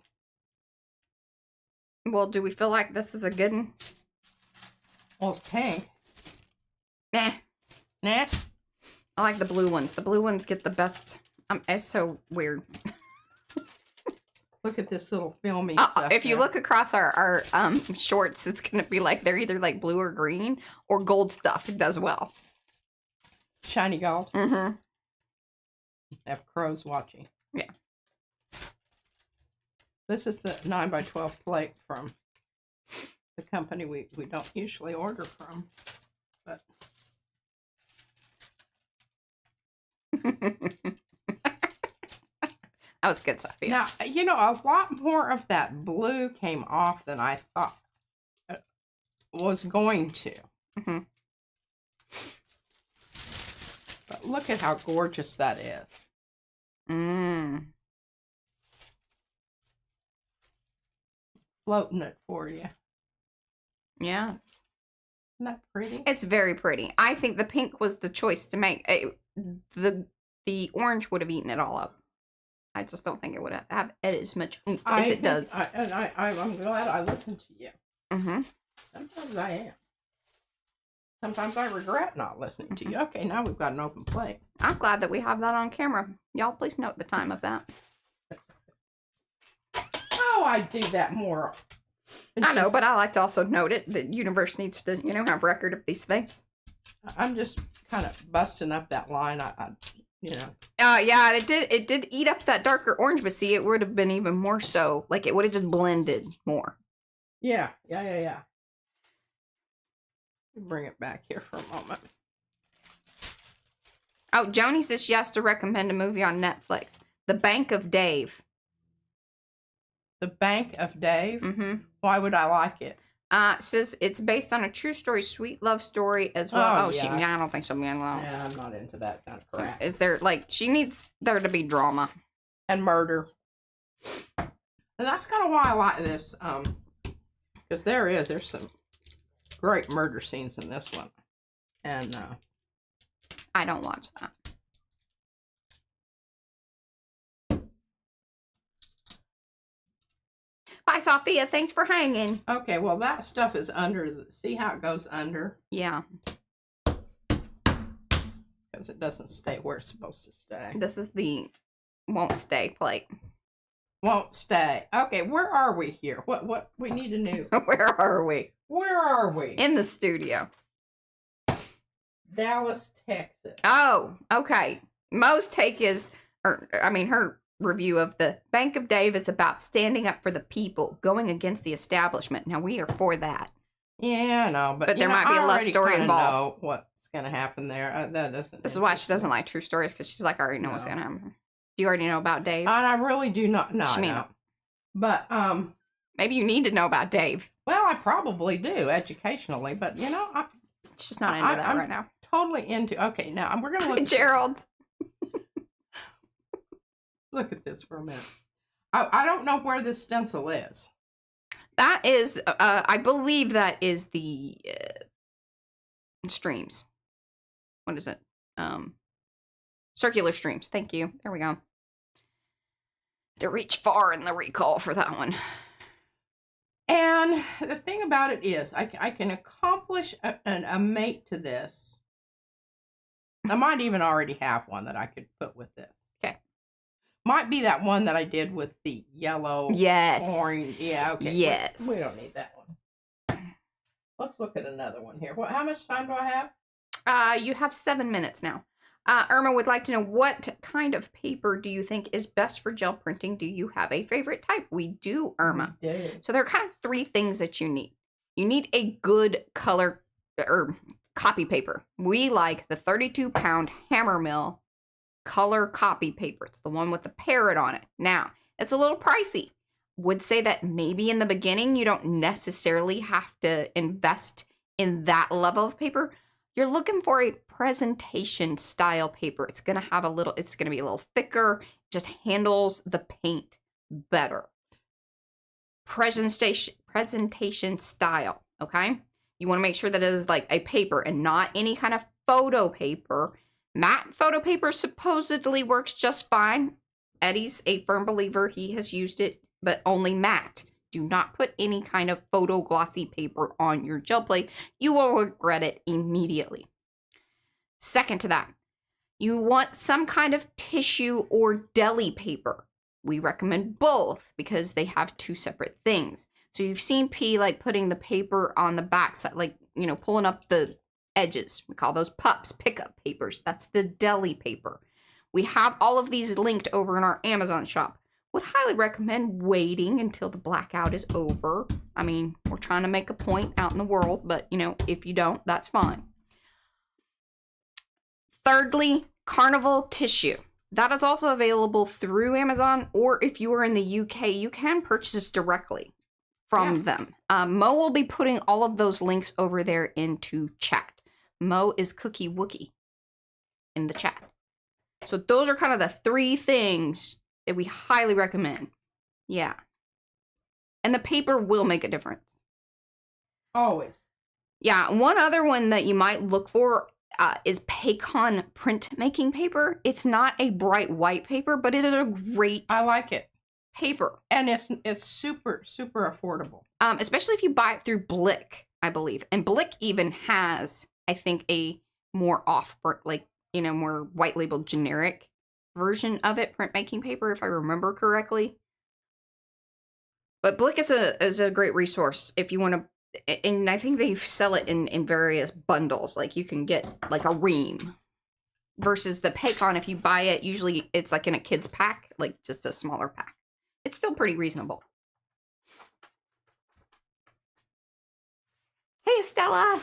Well, do we feel like this is a good one? Well, it's pink. Nah. Nah? I like the blue ones. The blue ones get the best. It's so weird. Look at this little filmy stuff. If you look across our shorts, it's going to be like they're either like blue or green or gold stuff. It does well. Shiny gold. Mm-hmm. Have crows watching. Yeah. This is the 9x12 plate from the company we don't usually order from. But That was good, Sophia. Now, you know, a lot more of that blue came off than I thought it was going to. Mm-hmm. But look at how gorgeous that is. Floating it for you. Yes. Isn't that pretty? It's very pretty. I think the pink was the choice to make. The orange would have eaten it all up. I just don't think it would have as much oomph as it does. I'm glad I listened to you. Mm-hmm. Sometimes I am. Sometimes I regret not listening to you. Okay, now we've got an open plate. I'm glad that we have that on camera. Y'all, please note the time of that. Oh, I do that more. I know, but I like to also note it. The universe needs to, have record of these things. I'm just kind of busting up that line. Yeah, it did eat up that darker orange, but see, it would have been even more so. Like, it would have just blended more. Yeah. Bring it back here for a moment. Oh, Joni says she has to recommend a movie on Netflix. The Bank of Dave. The Bank of Dave? Mm-hmm. Why would I like it? Says it's based on a true story, sweet love story as well. Oh, yeah. I don't think she'll be in love. Yeah, I'm not into that kind of crap. Is there, she needs there to be drama. And murder. And that's kind of why I like this, because there's some great murder scenes in this one. And, I don't watch that. Bye, Sophia. Thanks for hanging. Okay, well, that stuff is under. See how it goes under? Yeah. Because it doesn't stay where it's supposed to stay. This is the won't stay plate. Won't stay. Okay, where are we here? What we need to know. Where are we? Where are we? In the studio. Dallas, Texas. Oh, okay. Mo's take is, her review of the Bank of Dave is about standing up for the people, going against the establishment. Now, we are for that. Yeah, I know, but there might be a love story involved. Know what's going to happen there. That doesn't. This is why she doesn't like true stories, because she's like, I already know what's going to happen. Do you already know about Dave? And I really do not know. No. But, maybe you need to know about Dave. Well, I probably do, educationally, but, she's not into that right now. Totally into. Okay, now we're going to look at Gerald. Look at this for a minute. I don't know where this stencil is. That is, I believe that is the streams. What is it? Circular streams. Thank you. There we go. To reach far in the recall for that one. And the thing about it is, I can accomplish a mate to this. I might even already have one that I could put with this. Okay. Might be that one that I did with the yellow. Yes. Orange. Yeah, okay. Yes. We don't need that one. Let's look at another one here. How much time do I have? You have 7 minutes now. Irma would like to know, what kind of paper do you think is best for gel printing? Do you have a favorite type? We do, Irma. We do. So there are kind of 3 things that you need. You need a good color or copy paper. We like the 32-pound Hammermill color copy paper. It's the one with the parrot on it. Now, it's a little pricey. Would say that maybe in the beginning you don't necessarily have to invest in that level of paper. You're looking for a presentation style paper. It's going to be a little thicker, just handles the paint better. Presentation style, okay? You want to make sure that it is like a paper and not any kind of photo paper. Matte photo paper supposedly works just fine. Eddie's a firm believer. He has used it, but only matte. Do not put any kind of photo glossy paper on your gel plate. You will regret it immediately. Second to that, you want some kind of tissue or deli paper. We recommend both because they have 2 separate things. So you've seen P like putting the paper on the back side, like, pulling up the edges. We call those pups, pickup papers. That's the deli paper. We have all of these linked over in our Amazon shop. Would highly recommend waiting until the blackout is over. I mean, we're trying to make a point out in the world, but, if you don't, that's fine. Thirdly, Carnival tissue. That is also available through Amazon, or if you are in the UK, you can purchase directly from them. Mo will be putting all of those links over there into chat. Mo is Cookie Wookie in the chat. So those are kind of the 3 things that we highly recommend. Yeah. And the paper will make a difference. Always. Yeah, one other one that you might look for is Paycon printmaking paper. It's not a bright white paper, but it is a great I like it. Paper. And it's super, super affordable. Especially if you buy it through Blick, I believe. And Blick even has, I think, a more more white labeled generic version of it, printmaking paper, if I remember correctly. But Blick is a great resource if you want to. And I think they sell it in various bundles. Like you can get like a ream versus the Paycon. If you buy it, usually it's like in a kid's pack, like just a smaller pack. It's still pretty reasonable. Hey, Estella.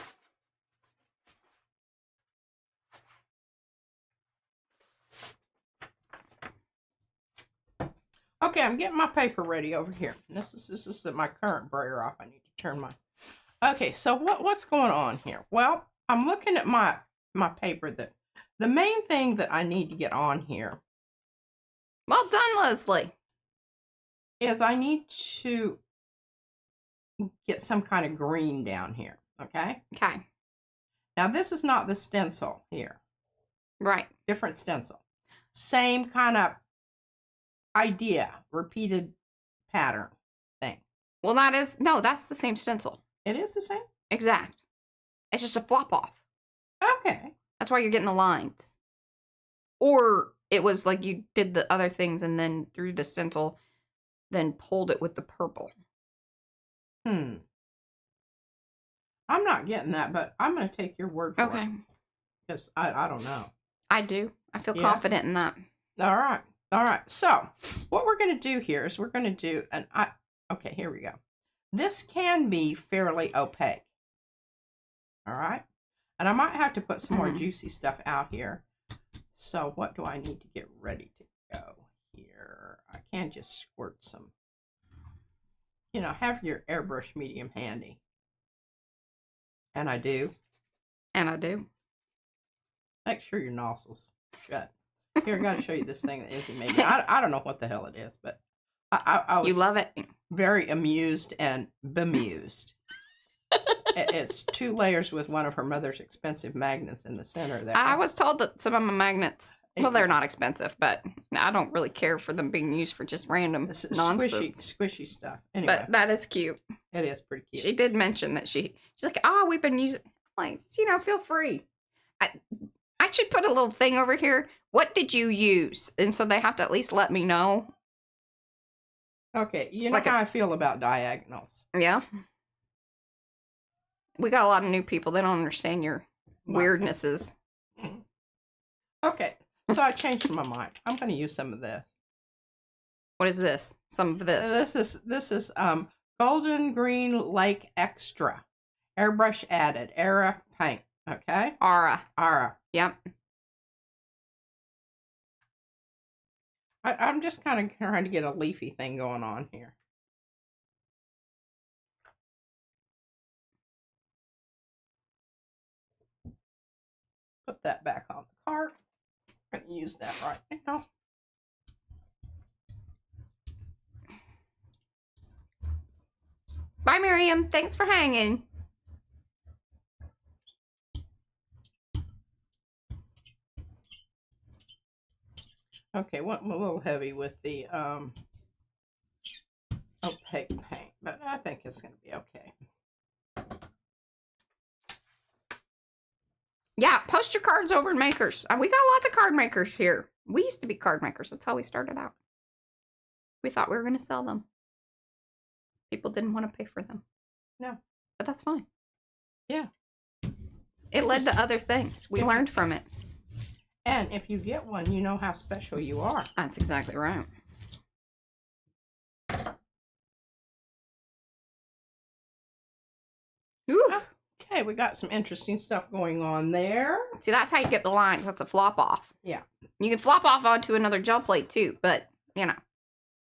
Okay, I'm getting my paper ready over here. This is my current brayer off. I need to turn my. Okay, so what's going on here? Well, I'm looking at my paper. The main thing that I need to get on here. Well done, Leslie. Is I need to get some kind of green down here. Okay. Okay. Now this is not the stencil here. Right. Different stencil. Same kind of idea, repeated pattern thing. Well, that's the same stencil. It is the same? Exact. It's just a flop off. Okay. That's why you're getting the lines. Or it was like you did the other things and then threw the stencil, then pulled it with the purple. I'm not getting that, but I'm going to take your word for it. Okay. Because I don't know. I do. I feel confident in that. All right. All right. So what we're going to do here is we're going to do okay, here we go. This can be fairly opaque. All right. And I might have to put some more juicy stuff out here. So what do I need to get ready to go here? I can't just squirt some. Have your airbrush medium handy. And I do. And I do. Make sure your nostrils shut. Here, I got to show you this thing that Izzy made me. I don't know what the hell it is, but I was you love it. Very amused and bemused. It's 2 layers with one of her mother's expensive magnets in the center. There, I was told that some of my magnets, well, they're not expensive, but I don't really care for them being used for just random nonsense. Squishy stuff. Anyway, but that is cute. It is pretty cute. She did mention that she's like, we've been using, like, feel free. I should put a little thing over here. What did you use? And so they have to at least let me know. Okay, you know how I feel about diagonals. Yeah. We got a lot of new people. They don't understand your weirdnesses. Okay, so I changed my mind. I'm going to use some of this. What is this? Some of this? This is Golden Green Lake Extra. Airbrush added. Era paint. Okay? Ara. Yep. I'm just kind of trying to get a leafy thing going on here. Put that back on the cart. I'm going to use that right now. Bye, Miriam. Thanks for hanging. Okay, went a little heavy with the opaque paint, but I think it's going to be okay. Yeah, post your cards over in Makers. We got lots of card makers here. We used to be card makers. That's how we started out. We thought we were going to sell them. People didn't want to pay for them. No. But that's fine. Yeah. It led to other things. We learned from it. And if you get one, you know how special you are. That's exactly right. Ooh. Okay, we got some interesting stuff going on there. See, that's how you get the lines. That's a flop off. Yeah. You can flop off onto another gel plate too, but you know.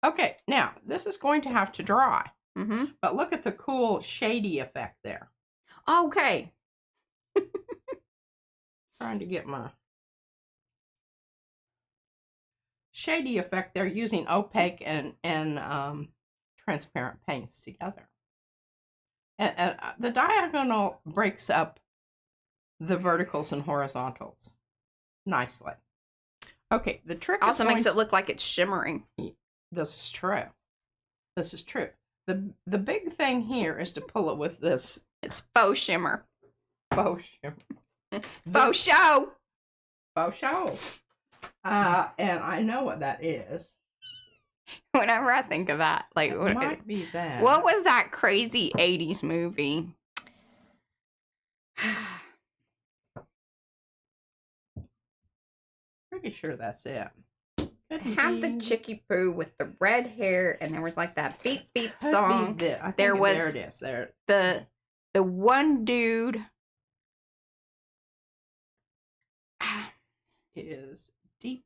Okay, now this is going to have to dry. Mm-hmm. But look at the cool shady effect there. Okay. Trying to get my shady effect there using opaque and transparent paints together. And the diagonal breaks up the verticals and horizontals nicely. Okay, the trick also makes it look like it's shimmering. This is true. This is true. The big thing here is to pull it with this. It's faux shimmer. Faux shimmer. Faux show. Faux show. And I know what that is. Whenever I think of that, like It might be that. what was that crazy 80s movie? Pretty sure that's it. It had the chickie poo with the red hair, and there was like that beep beep Could song. be I think There was there it is. There. The one dude Is deep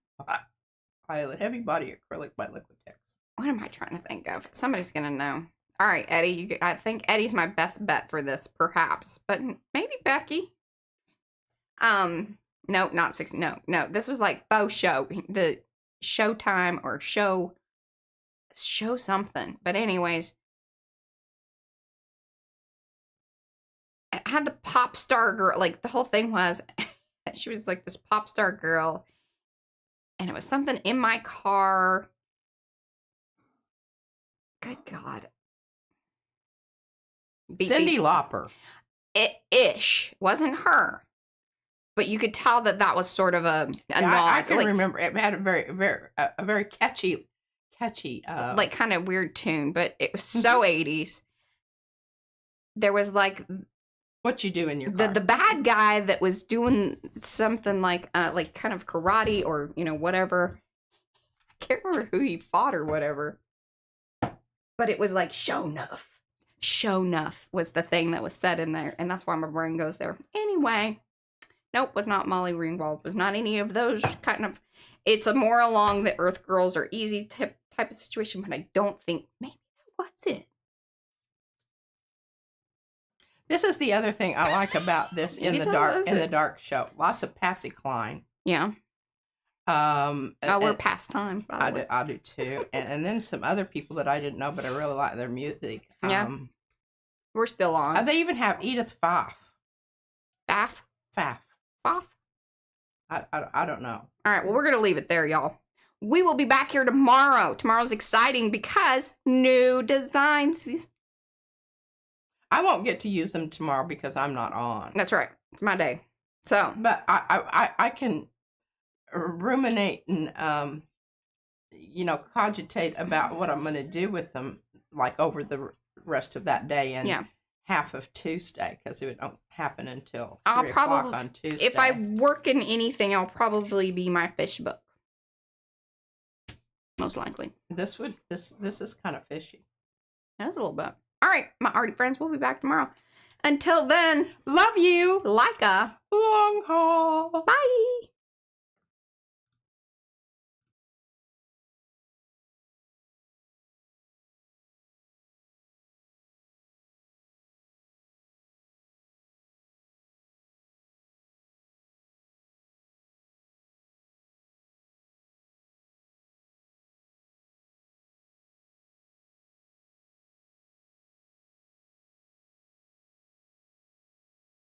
violet heavy body acrylic by Liquitex. What am I trying to think of? Somebody's gonna know. All right, Eddie. I think Eddie's my best bet for this, perhaps, but maybe Becky. No, not six. No. This was like faux show. The Showtime or show something. But anyways, I had the pop star girl. Like the whole thing was, she was like this pop star girl, and it was something in my car. Good God. Cyndi Lauper. Ish. Wasn't her. But you could tell that that was sort of a nod. I can remember it had a very catchy, like kind of weird tune, but it was so 80s. There was like what you do in your car. The bad guy that was doing something like kind of karate or whatever. I can't remember who he fought or whatever. But it was like show enough. Show enough was the thing that was said in there, and that's why my brain goes there. Anyway. Nope, was not Molly Ringwald. Was not any of those kind of... It's a more along the Earth Girls Are Easy type of situation, but I don't think... Maybe that was it. This is the other thing I like about this in the dark show. Lots of Patsy Cline. Yeah. We're past time, by the way. I do too. and then some other people that I didn't know, but I really like their music. Yeah. We're still on. They even have Edith Pfaff. Pfaff? Pfaff. Pfaff? I don't know. All right, well, we're going to leave it there, y'all. We will be back here tomorrow. Tomorrow's exciting because new designs. I won't get to use them tomorrow because I'm not on. That's right. It's my day. So. But I can ruminate and, cogitate about what I'm going to do with them, like over the rest of that day and half of Tuesday, because it won't happen until 3 o'clock on Tuesday. If I work in anything, I'll probably be my fish book. Most likely. This is kind of fishy. That's a little bit. All right, my arty friends, we'll be back tomorrow. Until then, love you. like a long haul. bye.